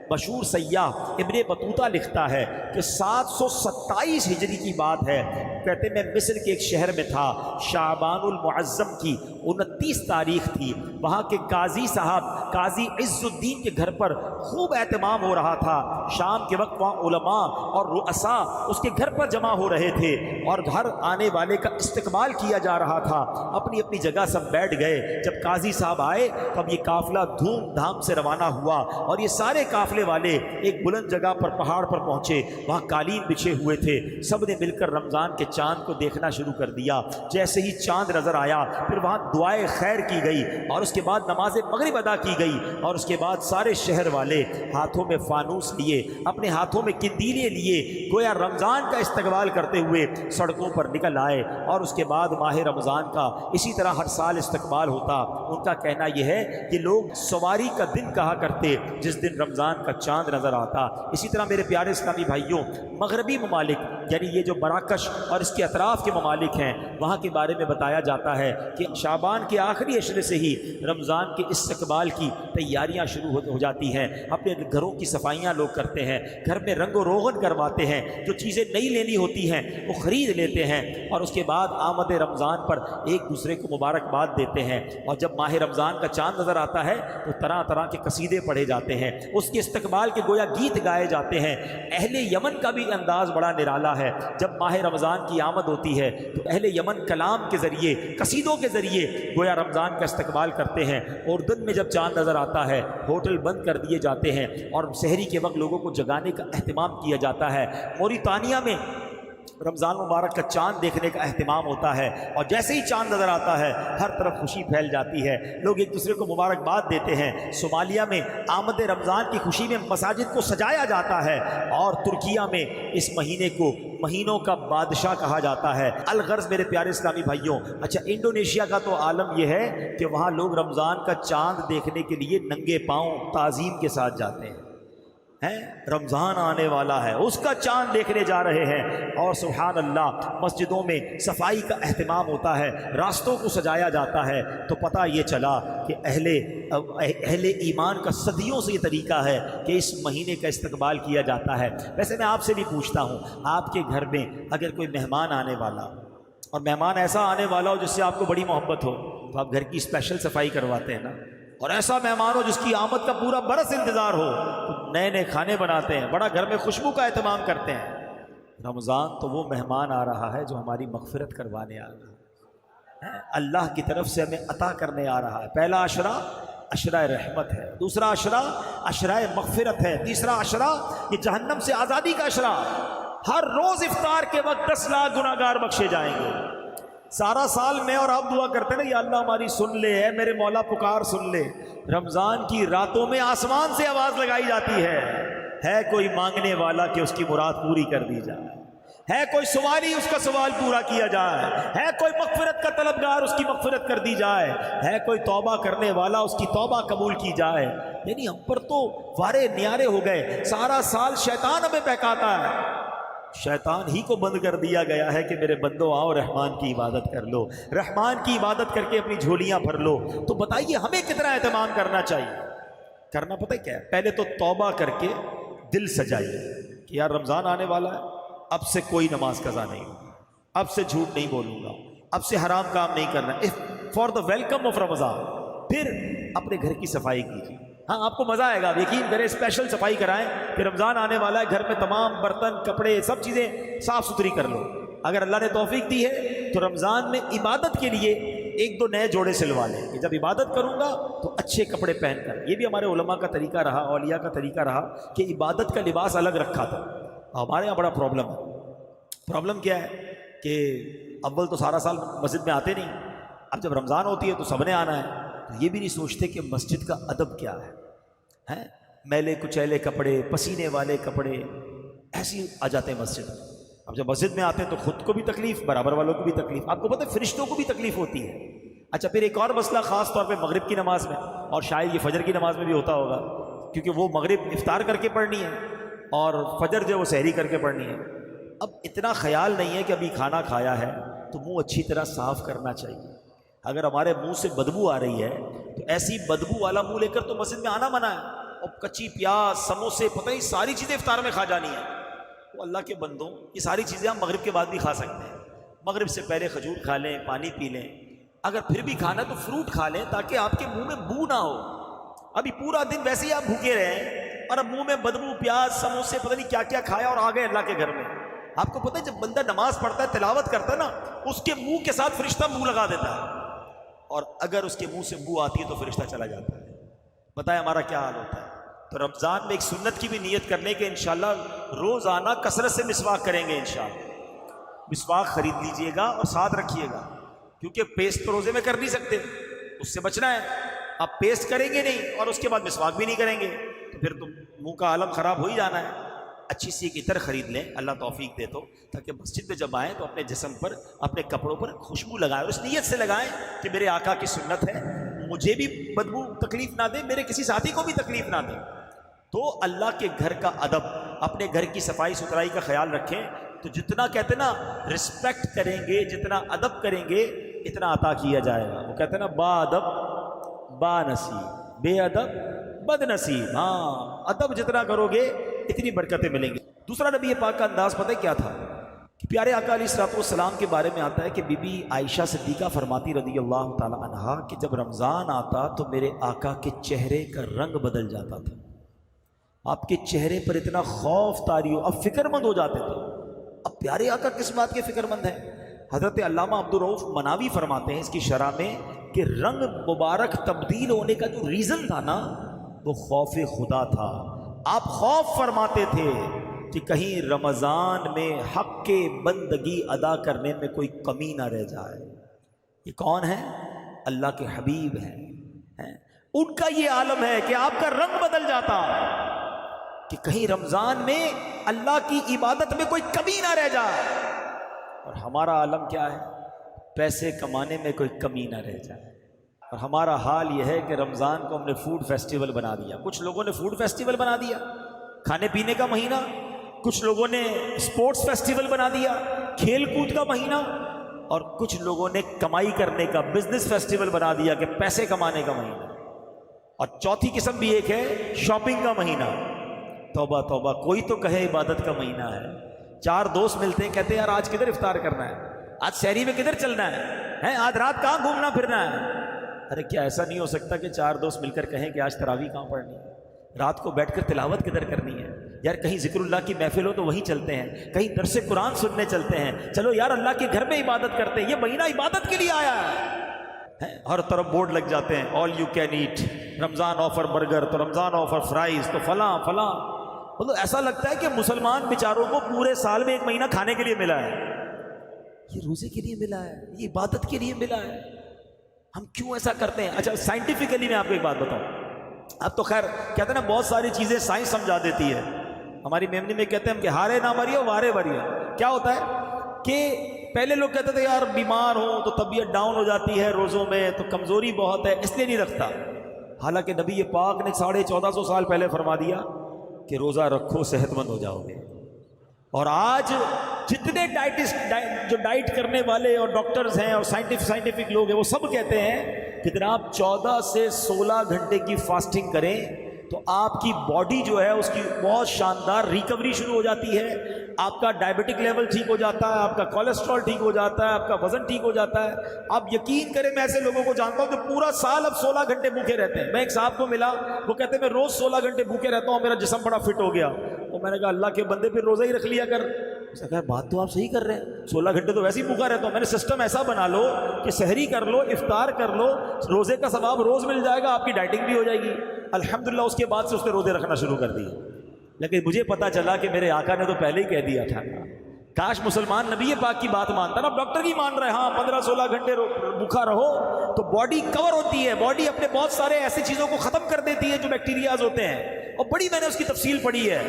مشہور سیاح ابن بطوطہ لکھتا ہے کہ 727 ہجری کی بات ہے، کہتے میں مصر کے ایک شہر میں تھا، شعبان المعظم کی 29 تاریخ تھی، وہاں کے قاضی صاحب قاضی عز الدین کے گھر پر خوب اہتمام ہو رہا تھا۔ شام کے وقت وہاں علماء اور رؤساء اس کے گھر پر جمع ہو رہے تھے اور ہر آنے والے کا استقبال کیا جا رہا تھا۔ اپنی اپنی جگہ سب بیٹھ گئے۔ جب قاضی صاحب آئے تو اب یہ قافلہ دھوم دھام سے روانہ ہوا اور یہ سارے قافلے والے ایک بلند جگہ پر پہاڑ پر پہنچے، وہاں قالین بچھے ہوئے تھے، سب نے مل کر رمضان کے چاند کو دیکھنا شروع کر دیا۔ جیسے ہی چاند نظر آیا پھر وہاں دعائے خیر کی گئی اور اس کے بعد نماز مغرب ادا کی گئی۔ گئی اور اس کے بعد سارے شہر والے ہاتھوں میں فانوس لیے، اپنے ہاتھوں میں قندیلیں لیے، گویا رمضان کا استقبال کرتے ہوئے سڑکوں پر نکل آئے، اور اس کے بعد ماہ رمضان کا اسی طرح ہر سال استقبال ہوتا۔ ان کا کہنا یہ ہے کہ لوگ سواری کا دن کہا کرتے جس دن رمضان کا چاند نظر آتا۔ اسی طرح میرے پیارے اسلامی بھائیوں، مغربی ممالک یعنی یہ جو مراکش اور اس کے اطراف کے ممالک ہیں، وہاں کے بارے میں بتایا جاتا ہے کہ شعبان کے آخری عشرے سے ہی رمضان کے استقبال کی تیاریاں شروع ہو جاتی ہیں۔ اپنے گھروں کی صفائیاں لوگ کرتے ہیں، گھر میں رنگ و روغن کرواتے ہیں، جو چیزیں نئی لینی ہوتی ہیں وہ خرید لیتے ہیں، اور اس کے بعد آمد رمضان پر ایک دوسرے کو مبارکباد دیتے ہیں۔ اور جب ماہ رمضان کا چاند نظر آتا ہے تو طرح طرح کے قصیدے پڑھے جاتے ہیں، اس کے استقبال کے گویا گیت گائے جاتے ہیں۔ اہل یمن کا بھی انداز بڑا نرالا ہے۔ جب ماہ رمضان کی آمد ہوتی ہے تو اہل یمن کلام کے ذریعے، قصیدوں کے ذریعے گویا رمضان کا استقبال کرتے ہیں۔ اردن میں جب چاند نظر آتا ہے ہوٹل بند کر دیے جاتے ہیں اور سحری کے وقت لوگوں کو جگانے کا اہتمام کیا جاتا ہے۔ موریتانیہ میں رمضان مبارک کا چاند دیکھنے کا اہتمام ہوتا ہے، اور جیسے ہی چاند نظر آتا ہے ہر طرف خوشی پھیل جاتی ہے، لوگ ایک دوسرے کو مبارکباد دیتے ہیں۔ صومالیہ میں آمد رمضان کی خوشی میں مساجد کو سجایا جاتا ہے، اور ترکیہ میں اس مہینے کو مہینوں کا بادشاہ کہا جاتا ہے۔ الغرض میرے پیارے اسلامی بھائیوں، اچھا انڈونیشیا کا تو عالم یہ ہے کہ وہاں لوگ رمضان کا چاند دیکھنے کے لیے ننگے پاؤں تعظیم کے ساتھ جاتے ہیں۔ رمضان آنے والا ہے، اس کا چاند دیکھنے جا رہے ہیں، اور سبحان اللہ مسجدوں میں صفائی کا اہتمام ہوتا ہے، راستوں کو سجایا جاتا ہے۔ تو پتہ یہ چلا کہ اہل ایمان کا صدیوں سے یہ طریقہ ہے کہ اس مہینے کا استقبال کیا جاتا ہے۔ ویسے میں آپ سے بھی پوچھتا ہوں، آپ کے گھر میں اگر کوئی مہمان آنے والا، اور مہمان ایسا آنے والا ہو جس سے آپ کو بڑی محبت ہو، تو آپ گھر کی اسپیشل صفائی کرواتے ہیں نا؟ اور ایسا مہمان ہو جس کی آمد کا پورا برس انتظار ہو تو نئے نئے کھانے بناتے ہیں، بڑا گھر میں خوشبو کا اہتمام کرتے ہیں۔ رمضان تو وہ مہمان آ رہا ہے جو ہماری مغفرت کروانے آ رہا ہے، اللہ کی طرف سے ہمیں عطا کرنے آ رہا ہے۔ پہلا عشرہ عشرہ رحمت ہے، دوسرا عشرہ عشرہ مغفرت ہے، تیسرا عشرہ یہ جہنم سے آزادی کا عشرہ۔ ہر روز افطار کے وقت 10 لاکھ گناہ گار بخشے جائیں گے۔ سارا سال میں اور آپ دعا کرتے ہیں نا، یا اللہ ہماری سن لے، اے میرے مولا پکار سن لے۔ رمضان کی راتوں میں آسمان سے آواز لگائی جاتی ہے کوئی مانگنے والا کہ اس کی مراد پوری کر دی جائے، ہے کوئی سوالی اس کا سوال پورا کیا جائے، ہے کوئی مغفرت کا طلبگار اس کی مغفرت کر دی جائے، ہے کوئی توبہ کرنے والا اس کی توبہ قبول کی جائے۔ یعنی ہم پر تو وارے نیارے ہو گئے، سارا سال شیطان ہمیں بہکاتا ہے، شیطان ہی کو بند کر دیا گیا ہے کہ میرے بندو آؤ رحمان کی عبادت کر لو، رحمان کی عبادت کر کے اپنی جھولیاں بھر لو۔ تو بتائیے ہمیں کتنا اہتمام کرنا چاہیے؟ کرنا پتہ کیا ہے؟ پہلے تو توبہ کر کے دل سجائیے کہ یار رمضان آنے والا ہے، اب سے کوئی نماز قضا نہیں ہوگی، اب سے جھوٹ نہیں بولوں گا، اب سے حرام کام نہیں کرنا، فار دا ویلکم آف رمضان۔ پھر اپنے گھر کی صفائی کیجیے، ہاں آپ کو مزہ آئے گا، یقین کریں اسپیشل صفائی کرائیں کہ رمضان آنے والا ہے، گھر میں تمام برتن کپڑے سب چیزیں صاف ستھری کر لو۔ اگر اللہ نے توفیق دی ہے تو رمضان میں عبادت کے لیے 1-2 نئے جوڑے سلوا لیں کہ جب عبادت کروں گا تو اچھے کپڑے پہن کر۔ یہ بھی ہمارے علماء کا طریقہ رہا، اولیاء کا طریقہ رہا کہ عبادت کا لباس الگ رکھا تھا۔ ہمارے یہاں بڑا پرابلم کیا ہے کہ اول تو سارا سال مسجد میں آتے نہیں، اب جب رمضان ہوتی ہے تو سب نے آنا ہے، تو یہ بھی نہیں سوچتے کہ مسجد کا ادب کیا ہے۔ میلے کچیلے کپڑے، پسینے والے کپڑے ایسے ہی آ جاتے ہیں مسجد میں۔ اب جب مسجد میں آتے ہیں تو خود کو بھی تکلیف، برابر والوں کو بھی تکلیف، آپ کو پتہ ہے فرشتوں کو بھی تکلیف ہوتی ہے۔ اچھا پھر ایک اور مسئلہ خاص طور پہ مغرب کی نماز میں، اور شاید یہ فجر کی نماز میں بھی ہوتا ہوگا، کیونکہ وہ مغرب افطار کر کے پڑھنی ہے اور فجر جو وہ سحری کر کے پڑھنی ہے۔ اب اتنا خیال نہیں ہے کہ ابھی کھانا کھایا ہے تو منہ اچھی طرح صاف کرنا چاہیے۔ اگر ہمارے منہ سے بدبو آ رہی ہے تو ایسی بدبو والا منہ لے کر تو مسجد میں آنا منع ہے، اور کچی پیاز سموسے پتہ ہی ساری چیزیں افطار میں کھا جانی ہے۔ وہ اللہ کے بندوں، یہ ساری چیزیں ہم مغرب کے بعد بھی کھا سکتے ہیں، مغرب سے پہلے کھجور کھا لیں، پانی پی لیں، اگر پھر بھی کھانا ہے تو فروٹ کھا لیں تاکہ آپ کے منہ میں بو نہ ہو۔ ابھی پورا دن ویسے ہی آپ بھوکے رہے اور اب منہ میں بدبو، پیاز سموسے پتہ نہیں کیا کیا کھایا اور آ گئے اللہ کے گھر میں۔ آپ کو پتہ ہے جب بندہ نماز پڑھتا ہے، تلاوت کرتا ہے نا، اس کے منہ کے ساتھ فرشتہ منہ لگا دیتا ہے، اور اگر اس کے منہ سے بو آتی ہے تو فرشتہ چلا جاتا ہے۔ بتائیں ہمارا کیا حال ہوتا ہے؟ تو رمضان میں ایک سنت کی بھی نیت کر لیں کہ انشاءاللہ روزانہ کثرت سے مسواک کریں گے انشاءاللہ۔ مسواک خرید لیجئے گا اور ساتھ رکھیے گا، کیونکہ پیسٹ تو روزے میں کر نہیں سکتے، اس سے بچنا ہے۔ آپ پیسٹ کریں گے نہیں اور اس کے بعد مسواک بھی نہیں کریں گے تو پھر تو منہ کا عالم خراب ہو ہی جانا ہے. اچھی سی ایک عطر خرید لیں, اللہ توفیق دے تو, تاکہ مسجد میں جب آئیں تو اپنے جسم پر, اپنے کپڑوں پر خوشبو لگائیں, اس نیت سے لگائیں کہ میرے آقا کی سنت ہے, مجھے بھی بدبو تکلیف نہ دے, میرے کسی ساتھی کو بھی تکلیف نہ دے. تو اللہ کے گھر کا ادب, اپنے گھر کی صفائی ستھرائی کا خیال رکھیں, تو جتنا کہتے ہیں نا رسپیکٹ کریں گے, جتنا ادب کریں گے, اتنا عطا کیا جائے گا. وہ کہتے ہیں نا با ادب با نصیب, بے ادب بد نصیب. ہاں, ادب جتنا کرو گے اتنی برکتیں ملیں گی. دوسرا نبی پاک کا انداز پتہ کیا تھا کہ پیارے آقا علیہ الصلوۃ والسلام کے بارے میں آتا ہے کہ بی بی عائشہ صدیقہ فرماتی رضی اللہ تعالی عنہا کہ جب رمضان آتا تو میرے آقا کے چہرے کا رنگ بدل جاتا تھا. آپ کے چہرے پر اتنا خوف طاری ہو, اب فکر مند ہو جاتے تھے. اب پیارے آقا کس بات کے فکر مند ہیں؟ حضرت علامہ عبدالرؤف مناوی فرماتے ہیں اس کی شرح میں کہ رنگ مبارک تبدیل ہونے کا جو ریزن تھا نا, وہ خوف خدا تھا. آپ خوف فرماتے تھے کہ کہیں رمضان میں حق کے بندگی ادا کرنے میں کوئی کمی نہ رہ جائے. یہ کون ہے؟ اللہ کے حبیب ہیں. ان کا یہ عالم ہے کہ آپ کا رنگ بدل جاتا کہ کہیں رمضان میں اللہ کی عبادت میں کوئی کمی نہ رہ جائے. اور ہمارا عالم کیا ہے؟ پیسے کمانے میں کوئی کمی نہ رہ جائے. اور ہمارا حال یہ ہے کہ رمضان کو ہم نے فوڈ فیسٹیول بنا دیا. کچھ لوگوں نے فوڈ فیسٹیول بنا دیا, کھانے پینے کا مہینہ. کچھ لوگوں نے اسپورٹس فیسٹیول بنا دیا, کھیل کود کا مہینہ. اور کچھ لوگوں نے کمائی کرنے کا بزنس فیسٹیول بنا دیا کہ پیسے کمانے کا مہینہ. اور چوتھی قسم بھی ایک ہے, شاپنگ کا مہینہ. توبہ توبہ, کوئی تو کہے عبادت کا مہینہ ہے. 4 دوست ملتے ہیں, کہتے ہیں یار آج کدھر افطار کرنا ہے, آج سحری میں کدھر چلنا ہے, آج رات کہاں گھومنا پھرنا ہے. ارے کیا ایسا نہیں ہو سکتا کہ 4 دوست مل کر کہیں کہ آج تراویح کہاں پڑھنی ہے, رات کو بیٹھ کر تلاوت کدھر کرنی ہے, یار کہیں ذکر اللہ کی محفل ہو تو وہیں چلتے ہیں, کہیں درس قرآن سننے چلتے ہیں, چلو یار اللہ کے گھر میں عبادت کرتے ہیں. یہ مہینہ عبادت کے لیے آیا ہے. ہر طرف بورڈ لگ جاتے ہیں, all you can eat, Ramzan offer burger, تو رمضان آفر فرائز, تو فلاں فلاں. مطلب ایسا لگتا ہے کہ مسلمان بیچاروں کو پورے سال میں 1 مہینہ کھانے کے لیے ملا ہے. یہ روزے کے لیے ملا ہے, یہ عبادت کے لیے ملا ہے. ہم کیوں ایسا کرتے ہیں؟ اچھا سائنٹیفکلی میں آپ کو ایک بات بتاؤں. اب تو خیر کہتے ہیں نا بہت ساری چیزیں سائنس سمجھا دیتی ہے. ہماری میمنی میں کہتے ہیں کہ ہارے نہ مریو وارے مریو. کیا ہوتا ہے کہ پہلے لوگ کہتے تھے یار بیمار ہو تو طبیعت ڈاؤن ہو جاتی ہے روزوں میں, تو کمزوری بہت ہے اس لیے نہیں رکھتا. حالانکہ نبی پاک نے 1450 سال پہلے فرما دیا کہ روزہ رکھو صحت مند ہو جاؤ گے. اور آج جتنے ڈائٹسٹ جو ڈائٹ کرنے والے اور ڈاکٹرز ہیں اور سائنٹیفک لوگ ہیں, وہ سب کہتے ہیں کہ جناب 14 سے 16 گھنٹے کی فاسٹنگ کریں تو آپ کی باڈی جو ہے اس کی بہت شاندار ریکوری شروع ہو جاتی ہے. آپ کا ڈائبٹک لیول ٹھیک ہو جاتا ہے, آپ کا کولیسٹرول ٹھیک ہو جاتا ہے, آپ کا وزن ٹھیک ہو جاتا ہے. آپ یقین کریں میں ایسے لوگوں کو جانتا ہوں کہ پورا سال اب 16 گھنٹے بھوکے رہتے ہیں. میں ایک صاحب کو ملا, وہ کہتے ہیں میں روز 16 گھنٹے بھوکے رہتا ہوں, میرا جسم بڑا فٹ ہو گیا. اور میں نے کہا اللہ کے بندے پھر روزہ ہی رکھ لیا کر. اس نے کہا بات تو آپ صحیح کر رہے ہیں, 16 گھنٹے تو ویسے ہی بھوکا رہتا ہوں. میں نے سسٹم ایسا بنا لو کہ سحری کر لو, افطار کر لو, روزے کا ثواب روز مل جائے گا, آپ کی ڈائٹنگ بھی ہو جائے گی. الحمدللہ اس کے بعد سے اس نے روزے رکھنا شروع کر دیے. لیکن مجھے پتا چلا کہ میرے آقا نے تو پہلے ہی کہہ دیا تھا. کاش مسلمان نبی پاک کی بات مانتا نا. اب ڈاکٹر کی مان رہے, ہاں 15-16 گھنٹے بھوکا رہو تو باڈی کور ہوتی ہے, باڈی اپنے بہت سارے ایسی چیزوں کو ختم کر دیتی ہے جو بیکٹیریاز ہوتے ہیں. اور بڑی میں نے اس کی تفصیل پڑھی ہے,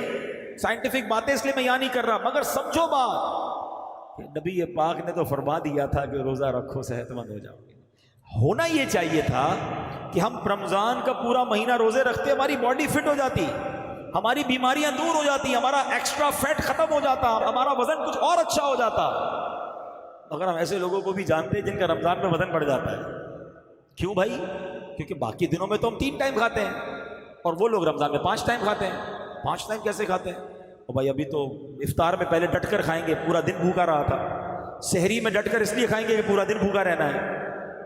سائنٹیفک باتیں اس لیے میں یہاں نہیں کر رہا, مگر سمجھو بات کہ نبی پاک نے تو فرما دیا تھا کہ روزہ رکھو صحت مند ہو جاؤ گے. ہونا یہ چاہیے تھا کہ ہم رمضان کا پورا مہینہ روزے رکھتے, ہماری باڈی فٹ ہو جاتی, ہماری بیماریاں دور ہو جاتی, ہمارا ایکسٹرا فیٹ ختم ہو جاتا, ہمارا وزن کچھ اور اچھا ہو جاتا. مگر ہم ایسے لوگوں کو بھی جانتے ہیں جن کا رمضان میں وزن بڑھ جاتا ہے. کیوں بھائی؟ کیونکہ باقی دنوں میں تو ہم 3 ٹائم کھاتے ہیں اور وہ لوگ رمضان میں 5 ٹائم کھاتے ہیں. 5 ٹائم کیسے کھاتے ہیں؟ اور بھائی ابھی تو افطار میں پہلے ڈٹ کر کھائیں گے, پورا دن بھوکا رہا تھا. سحری میں ڈٹ کر اس لیے کھائیں گے کہ پورا دن بھوکا رہنا ہے.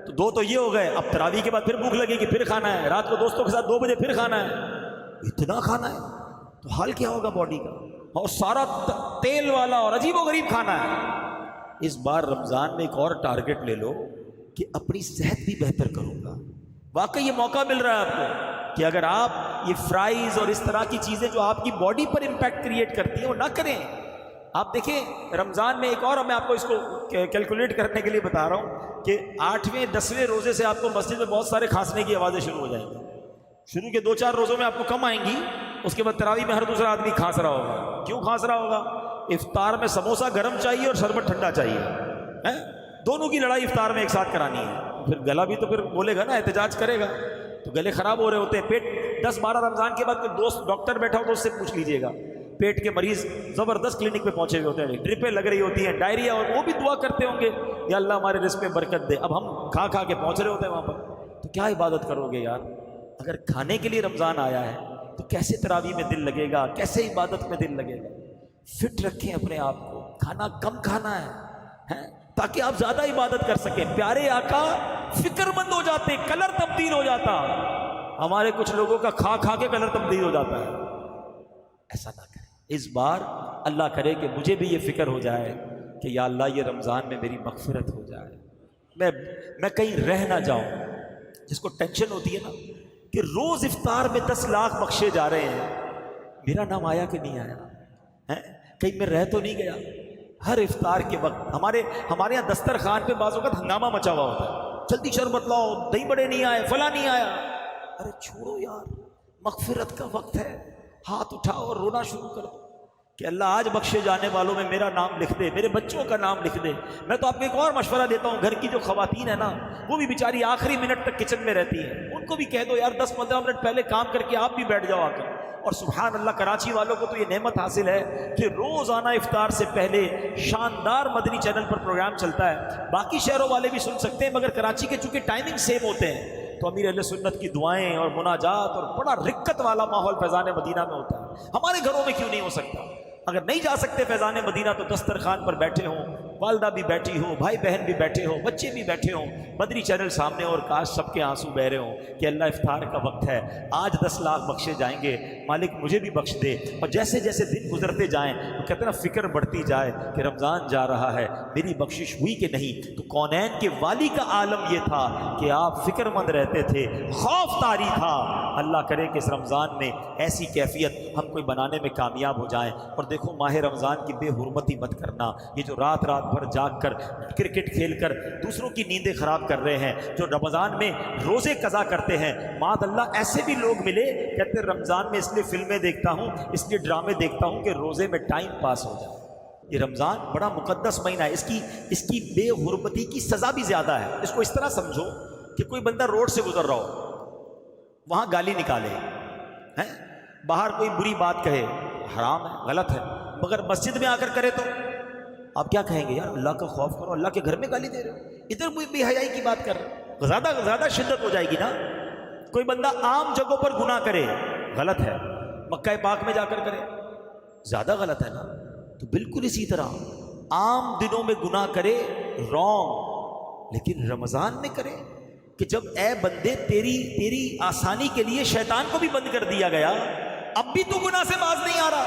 تو 2 تو یہ ہو گئے. اب تراویح کے بعد پھر بھوک لگے گی, پھر کھانا ہے. رات کو دوستوں کے ساتھ 2 بجے پھر کھانا ہے. اتنا کھانا ہے تو حال کیا ہوگا باڈی کا, اور سارا تیل والا اور عجیب و غریب کھانا ہے. اس بار رمضان میں ایک اور ٹارگٹ لے لو کہ اپنی صحت بھی بہتر کروں گا. واقعی یہ موقع مل رہا ہے آپ کو کہ اگر آپ یہ فرائز اور اس طرح کی چیزیں جو آپ کی باڈی پر امپیکٹ کریٹ کرتی ہیں وہ نہ کریں. آپ دیکھیں رمضان میں ایک اور میں آپ کو اس کو کیلکولیٹ کرنے کے لیے بتا رہا ہوں کہ 8ویں 10ویں روزے سے آپ کو مسجد میں بہت سارے کھانسنے کی آوازیں شروع ہو جائیں گی. شروع کے 2-4 روزوں میں آپ کو کم آئیں گی، اس کے بعد تراویح میں ہر دوسرا آدمی کھانس رہا ہوگا. کیوں کھانس رہا ہوگا؟ افطار میں سموسہ گرم چاہیے اور شربت ٹھنڈا چاہیے، دونوں کی لڑائی افطار میں ایک ساتھ کرانی ہے. پھر گلا بھی تو پھر بولے گا نا، احتجاج کرے گا، تو گلے خراب ہو رہے ہوتے ہیں. پیٹ 10-12 رمضان کے بعد کوئی دوست ڈاکٹر بیٹھا ہو تو اس سے پوچھ لیجئے گا، پیٹ کے مریض زبردست کلینک پہ پہنچے ہوئے ہوتے ہیں، ڈرپیں لگ رہی ہوتی ہیں، ڈائریا، اور وہ بھی دعا کرتے ہوں گے یا اللہ ہمارے رزق میں برکت دے. اب ہم کھا کھا کے پہنچ رہے ہوتے ہیں وہاں پر، تو کیا عبادت کرو گے یار؟ اگر کھانے کے لیے رمضان آیا ہے تو کیسے تراویح میں دل لگے گا، کیسے عبادت میں دل لگے گا؟ فٹ رکھیں اپنے آپ کو، کھانا کم کھانا ہے تاکہ آپ زیادہ عبادت کر سکیں. پیارے آقا فکر مند ہو جاتے، کلر تبدیل ہو جاتا. ہمارے کچھ لوگوں کا کھا کھا کے کلر تبدیل ہو جاتا ہے. ایسا نہ کریں. اس بار اللہ کرے کہ مجھے بھی یہ فکر ہو جائے کہ یا اللہ یہ رمضان میں میری مغفرت ہو جائے، میں کہیں رہ نہ جاؤں. جس کو ٹینشن ہوتی ہے نا کہ روز افطار میں 10 لاکھ بخشے جا رہے ہیں، میرا نام آیا کہ نہیں آیا، کہیں میں رہ تو نہیں گیا. ہر افطار کے وقت ہمارے یہاں دسترخوان پہ بعض اوقات ہنگامہ مچا ہوا ہوتا ہے، جلدی شربت لاؤ، دہی بڑے نہیں آئے، فلاں نہیں آیا. ارے چھوڑو یار، مغفرت کا وقت ہے. ہاتھ اٹھاؤ اور رونا شروع کرو کہ اللہ آج بخشے جانے والوں میں میرا نام لکھ دے، میرے بچوں کا نام لکھ دے. میں تو آپ کو ایک اور مشورہ دیتا ہوں، گھر کی جو خواتین ہیں نا، وہ بھی بیچاری آخری منٹ تک کچن میں رہتی ہیں، ان کو بھی کہہ دو یار 10-15 منٹ پہلے کام کر کے آپ بھی بیٹھ جاؤ آ کر. اور سبحان اللہ، کراچی والوں کو تو یہ نعمت حاصل ہے کہ روزانہ افطار سے پہلے شاندار مدنی چینل پر پروگرام چلتا ہے. باقی شہروں والے بھی سن سکتے ہیں، مگر کراچی کے چونکہ ٹائمنگ سیم ہوتے ہیں تو امیر اہل سنت کی دعائیں اور مناجات اور بڑا رکت والا ماحول فیضان مدینہ میں ہوتا ہے. ہمارے گھروں میں کیوں نہیں ہو سکتا؟ اگر نہیں جا سکتے فیضان مدینہ تو دسترخوان پر بیٹھے ہوں، والدہ بھی بیٹھی ہو، بھائی بہن بھی بیٹھے ہوں، بچے بھی بیٹھے ہوں، مدنی چینل سامنے، اور کاش سب کے آنسو بہ رہے ہوں کہ اللہ افطار کا وقت ہے، آج 10 لاکھ بخشے جائیں گے، مالک مجھے بھی بخش دے. اور جیسے جیسے دن گزرتے جائیں وہ کہتے ہیں نا، فکر بڑھتی جائے کہ رمضان جا رہا ہے، میری بخشش ہوئی کہ نہیں. تو کونین کے والی کا عالم یہ تھا کہ آپ فکر مند رہتے تھے، خوف طاری تھا. اللہ کرے کہ اس رمضان میں ایسی کیفیت ہم کوئی بنانے میں کامیاب ہو جائیں. اور دیکھو ماہ رمضان کی بے حرمتی مت کرنا. یہ جو رات بھر جاگ کر کرکٹ کھیل کر دوسروں کی نیندیں خراب کر رہے ہیں، جو رمضان میں روزے قضا کرتے ہیں، معاذ اللہ ایسے بھی لوگ ملے کہتے ہیں رمضان میں اس لیے فلمیں دیکھتا ہوں، اس لیے ڈرامے دیکھتا ہوں کہ روزے میں ٹائم پاس ہو جائے. یہ رمضان بڑا مقدس مہینہ ہے، اس کی بے حرمتی کی سزا بھی زیادہ ہے. اس کو اس طرح سمجھو کہ کوئی بندہ روڈ سے گزر رہا ہو، وہاں گالی نکالے، باہر کوئی بری بات کہے، حرام ہے، غلط ہے، مگر مسجد میں آ کر کرے تو آپ کیا کہیں گے؟ یار اللہ کا خوف کرو، اللہ کے گھر میں گالی دے رہے ہو، ادھر کوئی بے حیائی کی بات کر رہے ہو، زیادہ شدت ہو جائے گی نا. کوئی بندہ عام جگہوں پر گناہ کرے، غلط ہے، مکہ پاک میں جا کر کرے، زیادہ غلط ہے نا. تو بالکل اسی طرح عام دنوں میں گناہ کرے، رونگ، لیکن رمضان میں کرے کہ جب اے بندے تیری آسانی کے لیے شیطان کو بھی بند کر دیا گیا، اب بھی تو گناہ سے باز نہیں آ رہا،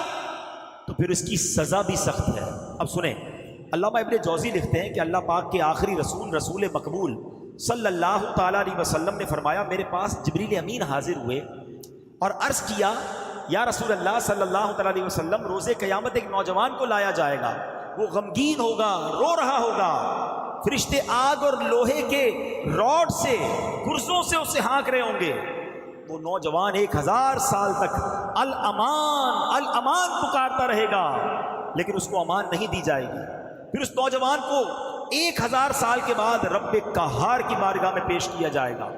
تو پھر اس کی سزا بھی سخت ہے. اب سنیں، علامہ ابن جوزی لکھتے ہیں کہ اللہ پاک کے آخری رسول مقبول صلی اللہ تعالیٰ علیہ وسلم نے فرمایا، میرے پاس جبریل امین حاضر ہوئے اور عرض کیا، یا رسول اللہ صلی اللہ تعالیٰ علیہ وسلم، روز قیامت ایک نوجوان کو لایا جائے گا، وہ غمگین ہوگا، رو رہا ہوگا، فرشتے آگ اور لوہے کے راڈ سے، گرزوں سے اسے ہانک رہے ہوں گے. وہ نوجوان 1000 سال تک الامان الامان پکارتا رہے گا، لیکن اس کو امان نہیں دی جائے گی. پھر اس نوجوان کو 1000 سال کے بعد رب قہار کی بارگاہ میں پیش کیا جائے گا.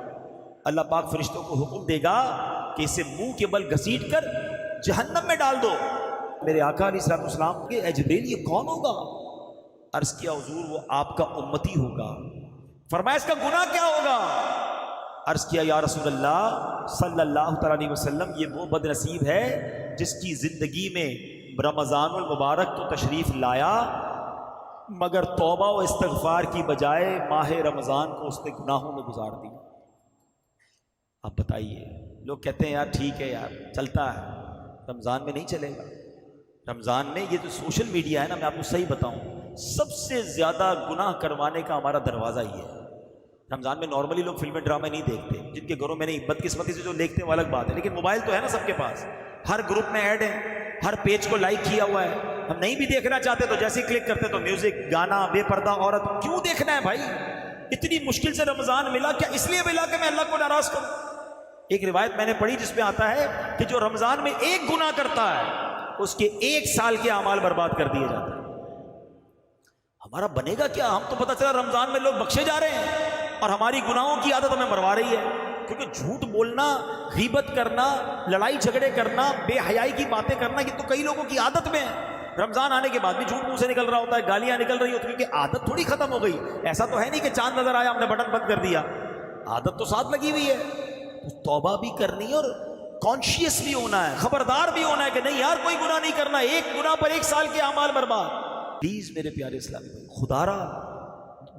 اللہ پاک فرشتوں کو حکم دے گا کہ اسے منہ کے بل گھسیٹ کر جہنم میں ڈال دو. میرے آقا علیہ الصلوۃ والسلام کے، اے جبریل یہ کون ہوگا؟ عرض کیا حضور وہ آپ کا امتی ہوگا. فرمایا اس کا گناہ کیا ہوگا؟ عرض کیا یا رسول اللہ صلی اللہ تعالیٰ علیہ وسلم، یہ وہ بد نصیب ہے جس کی زندگی میں رمضان المبارک تو تشریف لایا، مگر توبہ و استغفار کی بجائے ماہ رمضان کو اس نے گناہوں میں گزار دیا. اب بتائیے، لوگ کہتے ہیں یار ٹھیک ہے یار چلتا ہے، رمضان میں نہیں چلے گا. رمضان میں یہ جو سوشل میڈیا ہے نا، میں آپ کو صحیح بتاؤں، سب سے زیادہ گناہ کروانے کا ہمارا دروازہ یہ ہے. رمضان میں نارملی لوگ فلمیں ڈرامے نہیں دیکھتے، جن کے گھروں میں نہیں، بدقسمتی سے جو دیکھتے ہیں وہ الگ بات ہے، لیکن موبائل تو ہے نا سب کے پاس، ہر گروپ میں ایڈ ہے، ہر پیج کو لائک کیا ہوا ہے، ہم نہیں بھی دیکھنا چاہتے تو جیسے ہی کلک کرتے تو میوزک، گانا، بے پردہ عورت. کیوں دیکھنا ہے بھائی؟ اتنی مشکل سے رمضان ملا، کیا اس لیے ملا کہ میں اللہ کو ناراض کروں؟ ایک روایت میں نے پڑھی جس میں آتا ہے کہ جو رمضان میں ایک گناہ کرتا ہے اس کے 1 سال کے اعمال برباد کر دیے جاتے ہیں. ہمارا بنے گا کیا؟ ہم تو پتہ چلا رمضان میں لوگ بخشے جا رہے ہیں اور ہماری گناہوں کی عادت ہمیں مروا رہی ہے. کیونکہ جھوٹ بولنا، غیبت کرنا، لڑائی جھگڑے کرنا، بے حیائی کی باتیں کرنا، یہ تو کئی لوگوں کی عادت میں ہے. رمضان آنے کے بعد بھی جھوٹ منہ سے نکل رہا ہوتا ہے، گالیاں نکل رہی ہوتی ہیں، کیونکہ عادت تھوڑی ختم ہو گئی. ایسا تو ہے نہیں کہ چاند نظر آیا ہم نے بٹن بند کر دیا، عادت تو ساتھ لگی ہوئی ہے. توبہ بھی کرنی ہے اور کانشیس بھی ہونا ہے، خبردار بھی ہونا ہے کہ نہیں یار کوئی گناہ نہیں کرنا، ایک گناہ پر 1 سال کے اعمال برباد. پلیز میرے پیارے اسلامی بھائی، خدا را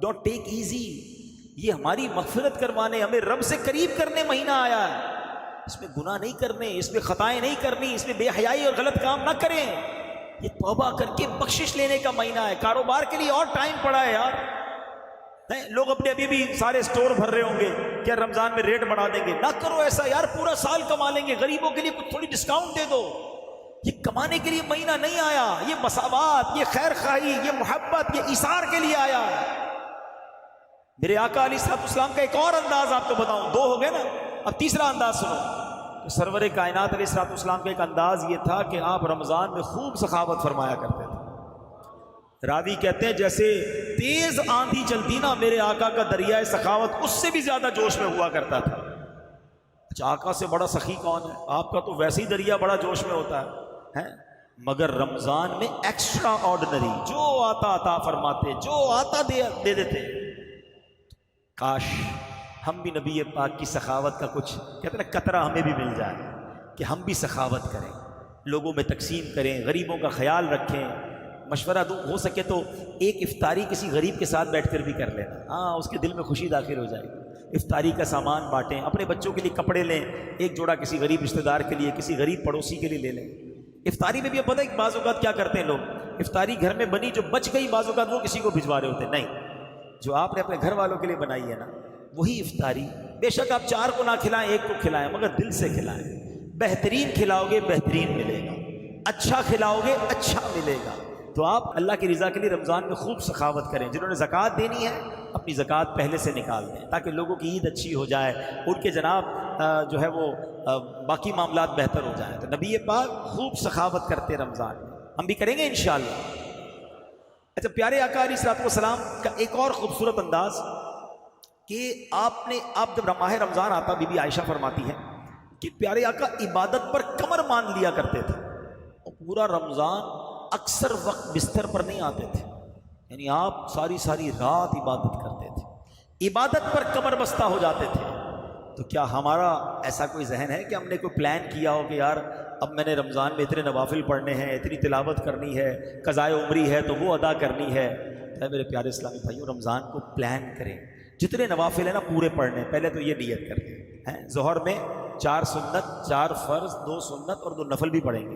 ڈونٹ ٹیک ایزی. یہ ہماری مغفرت کروانے، ہمیں رب سے قریب کرنے مہینہ آیا ہے. اس میں گناہ نہیں کرنے، اس میں خطائیں نہیں کرنی، اس میں بے حیائی اور غلط کام نہ کریں. یہ توبہ کر کے بخشش لینے کا مہینہ ہے. کاروبار کے لیے اور ٹائم پڑا ہے یار. لوگ اپنے ابھی بھی سارے سٹور بھر رہے ہوں گے، کیا رمضان میں ریٹ بڑھا دیں گے؟ نہ کرو ایسا یار، پورا سال کما لیں گے. غریبوں کے لیے کچھ تھوڑی ڈسکاؤنٹ دے دو. یہ کمانے کے لیے مہینہ نہیں آیا، یہ مساوات، یہ خیر خواہی، یہ محبت، یہ ایثار کے لیے آیا ہے. میرے آقا علیہ الصلوۃ والسلام کا ایک اور انداز آپ کو بتاؤں، 2 ہو گئے نا، اب تیسرا انداز سنو. سرور کائنات علیہ الصلوۃ والسلام کا ایک انداز یہ تھا کہ آپ رمضان میں خوب سخاوت فرمایا کرتے تھے. راوی کہتے ہیں جیسے تیز آندھی چلتی نا، میرے آقا کا دریائے سخاوت اس سے بھی زیادہ جوش میں ہوا کرتا تھا. اچھا، آقا سے بڑا سخی کون ہے؟ آپ کا تو ویسے ہی دریا بڑا جوش میں ہوتا ہے، مگر رمضان میں ایکسٹرا آرڈنری، جو آتا عطا فرماتے، جو آتا دے دیتے. کاش ہم بھی نبی پاک کی سخاوت کا کچھ کہتے ہیں نا قطرہ ہمیں بھی مل جائے، کہ ہم بھی سخاوت کریں، لوگوں میں تقسیم کریں، غریبوں کا خیال رکھیں. مشورہ دو، ہو سکے تو ایک افطاری کسی غریب کے ساتھ بیٹھ کر بھی کر لینا. ہاں، اس کے دل میں خوشی داخل ہو جائے گی. افطاری کا سامان بانٹیں، اپنے بچوں کے لیے کپڑے لیں، ایک جوڑا کسی غریب رشتہ دار کے لیے، کسی غریب پڑوسی کے لیے لے لیں. افطاری میں بھی اب پتہ ہے بعض اوقات کیا کرتے ہیں لوگ، افطاری گھر میں بنی جو بچ گئی بعض اوقات وہ کسی کو بھجوا رہے ہوتے ہیں. نہیں، جو آپ نے اپنے گھر والوں کے لیے بنائی ہے نا وہی افطاری. بے شک آپ 4 کو نہ کھلائیں، 1 کو کھلائیں، مگر دل سے کھلائیں. بہترین کھلاؤ گے بہترین ملے گا، اچھا کھلاؤ گے اچھا ملے گا. تو آپ اللہ کی رضا کے لیے رمضان میں خوب سخاوت کریں. جنہوں نے زکوٰۃ دینی ہے اپنی زکوٰۃ پہلے سے نکال دیں تاکہ لوگوں کی عید اچھی ہو جائے، ان کے جناب جو ہے وہ باقی معاملات بہتر ہو جائیں. تو نبی پاک خوب سخاوت کرتے رمضان میں، ہم بھی کریں گے انشاءاللہ. اچھا، پیارے آقا علیہ الصلوۃ والسلام کا ایک اور خوبصورت انداز کہ آپ جب ماہ رمضان آتا، بی بی عائشہ فرماتی ہے کہ پیارے آقا عبادت پر کمر مان لیا کرتے تھے، اور پورا رمضان اکثر وقت بستر پر نہیں آتے تھے. یعنی آپ ساری رات عبادت کرتے تھے، عبادت پر کمر بستہ ہو جاتے تھے. تو کیا ہمارا ایسا کوئی ذہن ہے کہ ہم نے کوئی پلان کیا ہو کہ یار اب میں نے رمضان میں اتنے نوافل پڑھنے ہیں، اتنی تلاوت کرنی ہے، قضائے عمری ہے تو وہ ادا کرنی ہے؟ میرے پیارے اسلامی بھائیوں، رمضان کو پلان کریں. جتنے نوافل ہیں نا پورے پڑھنے. پہلے تو یہ نیت کریں، ظہر میں 4 سنت، 4 فرض، 2 سنت اور 2 نفل بھی پڑھیں گے.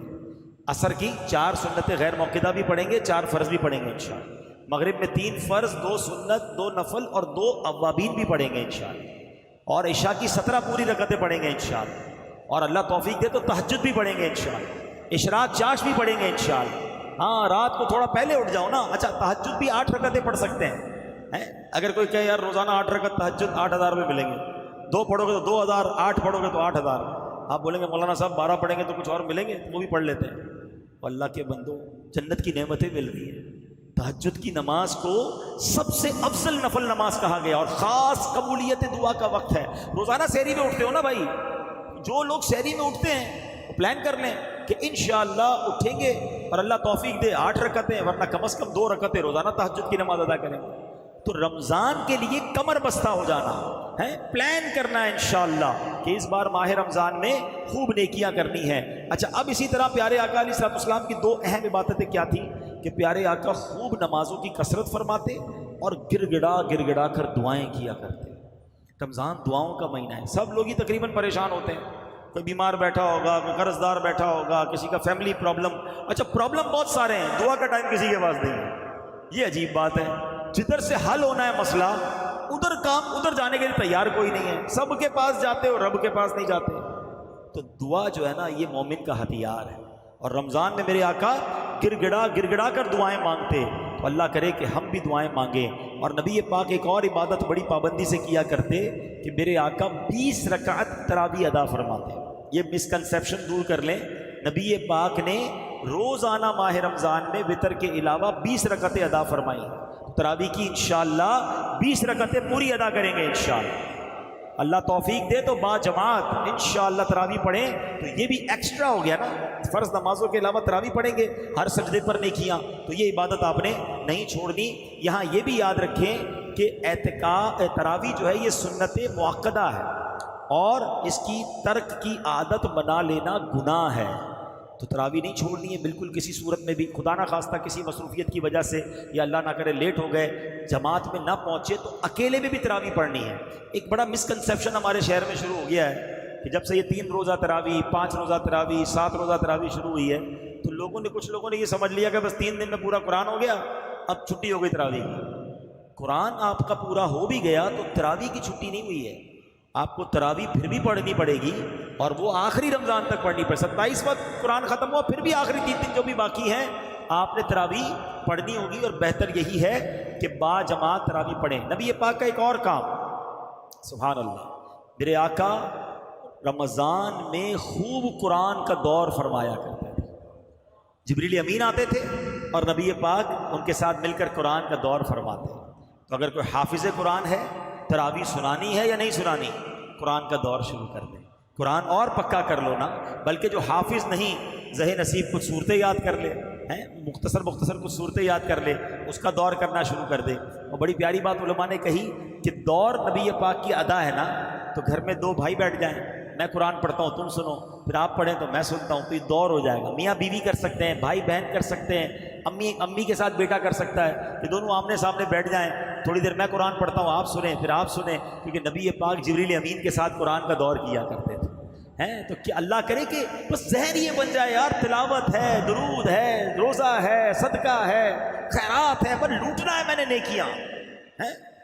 عصر کی 4 سنتیں غیر موقدہ بھی پڑھیں گے، 4 فرض بھی پڑھیں گے انشاءاللہ. مغرب میں 3 فرض، 2 سنت، 2 نفل اور 2 اوابین بھی پڑھیں گے انشاءاللہ. اور عشاء کی 17 پوری رکعتیں پڑھیں گے انشاءاللہ. اور اللہ توفیق دے تو تہجد بھی پڑھیں گے انشاءاللہ. اشراق چاش بھی پڑھیں گے انشاءاللہ. ہاں، رات کو تھوڑا پہلے اٹھ جاؤ نا. اچھا، تہجد بھی 8 رکعتیں پڑھ سکتے ہیں. اگر کوئی کہے یار روزانہ 8 رکعت تہجد 8,000 روپے ملیں گے، 2 پڑھو گے تو 2,000، 8 پڑھو گے تو 8,000. آپ بولیں گے مولانا صاحب 12 پڑھیں گے تو کچھ اور ملیں گے، وہ بھی پڑھ لیتے ہیں. اللہ کے بندو، جنت کی نعمتیں مل رہی ہیں. تہجد کی نماز کو سب سے افضل نفل نماز کہا گیا اور خاص قبولیت دعا کا وقت ہے. روزانہ سحری میں اٹھتے ہو نا بھائی، جو لوگ سحری میں اٹھتے ہیں وہ پلان کر لیں کہ انشاءاللہ اٹھیں گے اور اللہ توفیق دے 8 رکعتیں، ورنہ کم از کم 2 رکعتیں روزانہ تہجد کی نماز ادا کریں گے. تو رمضان کے لیے کمر بستہ ہو جانا ہے، پلان کرنا ہے انشاءاللہ کہ اس بار ماہ رمضان میں خوب نیکیاں کرنی ہے. اچھا، اب اسی طرح پیارے آقا علیہ الصلوۃ والسلام کی 2 اہم عبادتیں کیا تھیں کہ پیارے آقا خوب نمازوں کی کثرت فرماتے اور گر گڑا کر دعائیں کیا کرتے. رمضان دعاؤں کا مہینہ ہے. سب لوگ ہی تقریباً پریشان ہوتے ہیں، کوئی بیمار بیٹھا ہوگا، کوئی قرض دار بیٹھا ہوگا، کسی کا فیملی پرابلم. اچھا، پرابلم بہت سارے ہیں، دعا کا ٹائم کسی کے پاس نہیں ہے. یہ عجیب بات ہے. جدھر سے حل ہونا ہے مسئلہ ادھر جانے کے لیے تیار کوئی نہیں ہے. سب کے پاس جاتے ہو، رب کے پاس نہیں جاتے. تو دعا جو ہے نا یہ مومن کا ہتھیار ہے. اور رمضان میں میرے آقا گڑ گڑا کر دعائیں مانگتے، تو اللہ کرے کہ ہم بھی دعائیں مانگیں۔ اور نبی پاک ایک اور عبادت بڑی پابندی سے کیا کرتے کہ میرے آقا 20 رکعت تراویح ادا فرماتے۔ یہ مسکنسیپشن دور کر لیں، نبی پاک نے روزانہ ماہ رمضان میں وتر کے علاوہ 20 رکعتیں ادا فرمائیں۔ تراویح کی انشاءاللہ 20 رکعتیں پوری ادا کریں گے انشاءاللہ، اللہ توفیق دے تو با جماعت انشاءاللہ تراویح پڑھیں۔ تو یہ بھی ایکسٹرا ہو گیا نا، فرض نمازوں کے علاوہ تراویح پڑھیں گے، ہر سجدے پر نیکیاں، تو یہ عبادت آپ نے نہیں چھوڑنی۔ یہاں یہ بھی یاد رکھیں کہ تراویح جو ہے یہ سنت مؤکدہ ہے، اور اس کی ترک کی عادت بنا لینا گناہ ہے، تو تراویح نہیں چھوڑنی ہے بالکل کسی صورت میں بھی۔ خدا نہ خواستہ کسی مصروفیت کی وجہ سے یا اللہ نہ کرے لیٹ ہو گئے، جماعت میں نہ پہنچے، تو اکیلے میں بھی تراویح پڑھنی ہے۔ ایک بڑا مسکنسیپشن ہمارے شہر میں شروع ہو گیا ہے کہ جب سے یہ 3 روزہ تراویح، 5 روزہ تراویح، 7 روزہ تراویح شروع ہوئی ہے، تو کچھ لوگوں نے یہ سمجھ لیا کہ بس 3 دن میں پورا قرآن ہو گیا، اب چھٹی ہو گئی تراویح کی۔ قرآن آپ کا پورا ہو بھی گیا تو تراویح کی چھٹی نہیں ہوئی ہے، آپ کو تراویح پھر بھی پڑھنی پڑے گی، اور وہ آخری رمضان تک پڑھنی پڑے۔ 27 وقت قرآن ختم ہوا، پھر بھی آخری 3 دن جو بھی باقی ہیں آپ نے تراویح پڑھنی ہوگی، اور بہتر یہی ہے کہ با جماعت تراویح پڑھیں۔ نبی پاک کا ایک اور کام، سبحان اللہ، میرے آقا رمضان میں خوب قرآن کا دور فرمایا کرتے تھے۔ جبریل امین آتے تھے اور نبی پاک ان کے ساتھ مل کر قرآن کا دور فرماتے۔ تو اگر کوئی حافظ قرآن ہے، تراویح سنانی ہے یا نہیں سنانی، قرآن کا دور شروع کر دیں۔ قرآن اور پکا کر لو نا، بلکہ جو حافظ نہیں، ذہن نصیب کچھ صورتیں یاد کر لے، مختصر کچھ صورتیں یاد کر لے، اس کا دور کرنا شروع کر دے۔ اور بڑی پیاری بات علماء نے کہی کہ دور نبی پاک کی ادا ہے نا، تو گھر میں 2 بھائی بیٹھ جائیں، میں قرآن پڑھتا ہوں تم سنو، پھر آپ پڑھیں تو میں سنتا ہوں، تو یہ دور ہو جائے گا۔ میاں بیوی کر سکتے ہیں، بھائی بہن کر سکتے ہیں، امی کے ساتھ بیٹا کر سکتا ہے کہ دونوں آمنے سامنے بیٹھ جائیں، تھوڑی دیر میں قرآن پڑھتا ہوں، آپ سنیں، پھر آپ سنیں، کیونکہ نبی پاک جبریل امین کے ساتھ قرآن کا دور کیا کرتے تھے۔ تو کیا اللہ کرے کہ بس ذہن یہ بن جائے یار، تلاوت ہے، درود ہے، روزہ ہے، صدقہ ہے، خیرات ہے، پر لوٹنا ہے میں نے نیکیاں،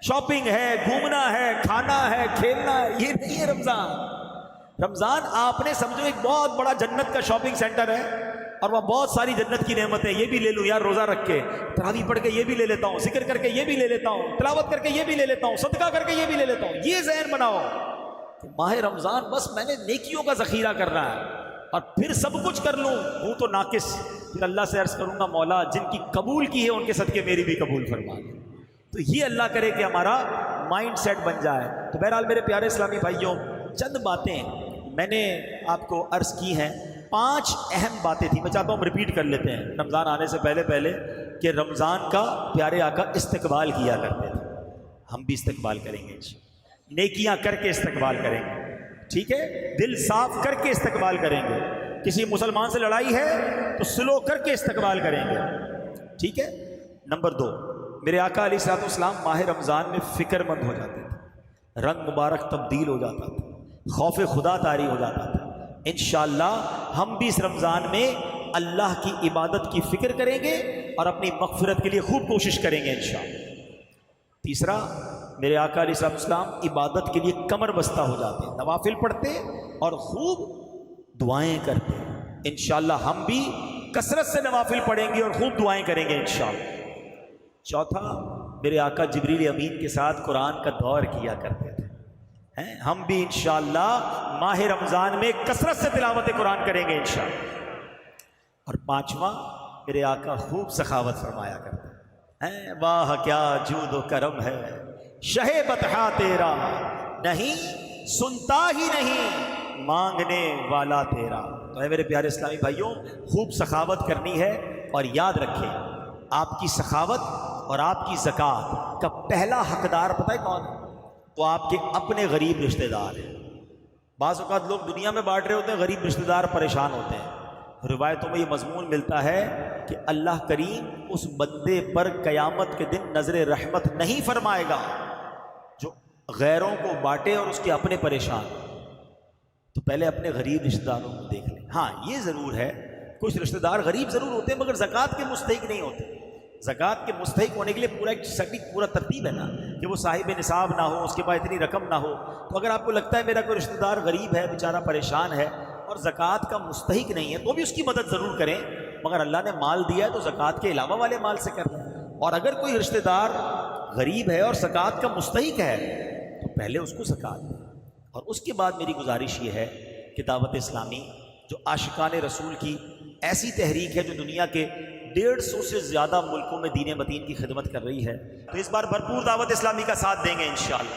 شاپنگ ہے، گھومنا ہے، کھانا ہے، کھیلنا ہے، یہ نہیں ہے رمضان۔ رمضان آپ نے سمجھو ایک بہت بڑا جنت کا شاپنگ سینٹر ہے، اور وہاں بہت ساری جنت کی نعمتیں، یہ بھی لے لوں یار روزہ رکھ کے، تراویح پڑھ کے یہ بھی لے لیتا ہوں، ذکر کر کے یہ بھی لے لیتا ہوں، تلاوت کر کے یہ بھی لے لیتا ہوں، صدقہ کر کے یہ بھی لے لیتا ہوں۔ یہ ذہن بناؤ کہ ماہ رمضان بس میں نے نیکیوں کا ذخیرہ کرنا ہے، اور پھر سب کچھ کر لوں، ہوں تو ناقص، پھر اللہ سے عرض کروں گا مولا جن کی قبول کی ہے ان کے صدقے میری بھی قبول فرما دے۔ تو یہ اللہ کرے کہ ہمارا مائنڈ سیٹ بن جائے۔ تو بہرحال میرے پیارے اسلامی بھائیوں، چند باتیں میں نے آپ کو عرض کی ہیں، 5 اہم باتیں تھیں، میں چاہتا ہوں ریپیٹ کر لیتے ہیں رمضان آنے سے پہلے کہ رمضان کا پیارے آقا استقبال کیا کرتے تھے، ہم بھی استقبال کریں گے، نیکیاں کر کے استقبال کریں گے، ٹھیک ہے، دل صاف کر کے استقبال کریں گے، کسی مسلمان سے لڑائی ہے تو سلو کر کے استقبال کریں گے، ٹھیک ہے۔ نمبر 2، میرے آقا علیہ الصلوۃ والسلام ماہ رمضان میں فکر مند ہو جاتے تھے، رنگ مبارک تبدیل ہو جاتا تھا، خوف خدا طاری ہو جاتا تھا۔ انشاءاللہ ہم بھی اس رمضان میں اللہ کی عبادت کی فکر کریں گے اور اپنی مغفرت کے لیے خوب کوشش کریں گے انشاءاللہ۔ تیسرا، میرے آقا علیہ الصلوۃ والسلام عبادت کے لیے کمر بستہ ہو جاتے، نوافل پڑھتے اور خوب دعائیں کرتے۔ انشاءاللہ ہم بھی کثرت سے نوافل پڑھیں گے اور خوب دعائیں کریں گے انشاءاللہ۔ چوتھا، میرے آقا جبریل امین کے ساتھ قرآن کا دور کیا کرتے تھے، ہم بھی انشاءاللہ ماہ رمضان میں کثرت سے تلاوت قرآن کریں گے انشاءاللہ۔ اور 5واں، میرے آقا خوب سخاوت فرمایا کرتے ہیں، واہ کیا جود و کرم ہے شہ بطحا تیرا، نہیں سنتا ہی نہیں مانگنے والا تیرا۔ تو اے میرے پیارے اسلامی بھائیوں، خوب سخاوت کرنی ہے، اور یاد رکھیں آپ کی سخاوت اور آپ کی زکوٰۃ کا پہلا حقدار پتہ ہے کون ہے؟ وہ آپ کے اپنے غریب رشتہ دار ہیں۔ بعض اوقات لوگ دنیا میں بانٹ رہے ہوتے ہیں، غریب رشتہ دار پریشان ہوتے ہیں۔ روایتوں میں یہ مضمون ملتا ہے کہ اللہ کریم اس بندے پر قیامت کے دن نظر رحمت نہیں فرمائے گا جو غیروں کو بانٹے اور اس کے اپنے پریشان۔ تو پہلے اپنے غریب رشتہ داروں کو دیکھ لیں۔ ہاں یہ ضرور ہے کچھ رشتہ دار غریب ضرور ہوتے ہیں مگر زکوٰۃ کے مستحق نہیں ہوتے۔ زکوٰۃ کے مستحق ہونے کے لیے پورا ترتیب ہے نا کہ وہ صاحب نصاب نہ ہو، اس کے پاس اتنی رقم نہ ہو۔ تو اگر آپ کو لگتا ہے میرا کوئی رشتہ دار غریب ہے، بیچارہ پریشان ہے، اور اور زکوٰۃ کا مستحق نہیں ہے تو بھی اس کی مدد ضرور کریں، مگر اللہ نے مال دیا ہے تو زکوٰۃ کے علاوہ والے مال سے کر لیں۔ اور اگر کوئی رشتہ دار غریب ہے اور زکوٰۃ کا مستحق ہے تو پہلے اس کو زکوٰۃ دیں۔ اور اس کے بعد میری گزارش یہ ہے کہ دعوت اسلامی جو عاشقان رسول کی ایسی تحریک ہے جو دنیا کے 150 سے زیادہ ملکوں میں دین متین کی خدمت کر رہی ہے، تو اس بار بھرپور دعوت اسلامی کا ساتھ دیں گے انشاءاللہ،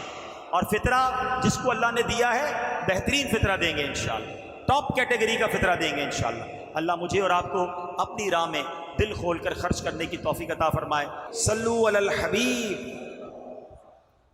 اور فطرہ جس کو اللہ نے دیا ہے بہترین فطرہ دیں گے انشاءاللہ، ٹاپ کیٹیگری کا فطرہ دیں گے انشاءاللہ۔ اللہ مجھے اور آپ کو اپنی راہ میں دل کھول کر خرچ کرنے کی توفیق عطا فرمائے۔ صلو علی الحبیب